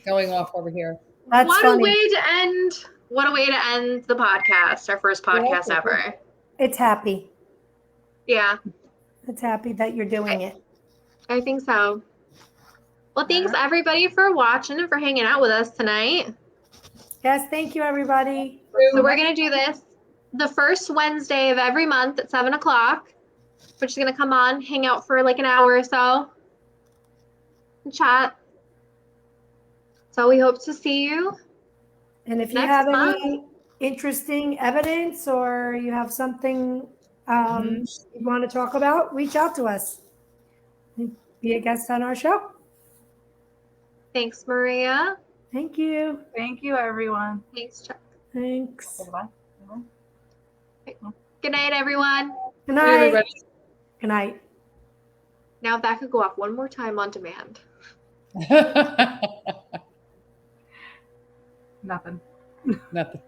going off over here. that's What funny. a way to end! What a way to end the podcast, our first podcast Yeah, ever. It's happy. Yeah, It's happy that you're doing it. I think so. Well, thanks everybody for watching and for hanging out with us tonight. Yes, thank you, everybody. So we're gonna do this the first Wednesday of every month at 7 o'clock. We're just gonna come on, hang out for like an hour or so, and chat. So we hope to see you. And if you Next have month. any interesting evidence or you have something you want to talk about, reach out to us. Be a guest on our show. Thanks, Maria. Thank you. Thank you, everyone. Thanks, Chuck. Thanks. Goodbye. Good night, everyone. Good Hey, night. everybody. Good night. Now if that could go off one more time on demand. Nothing. Nothing.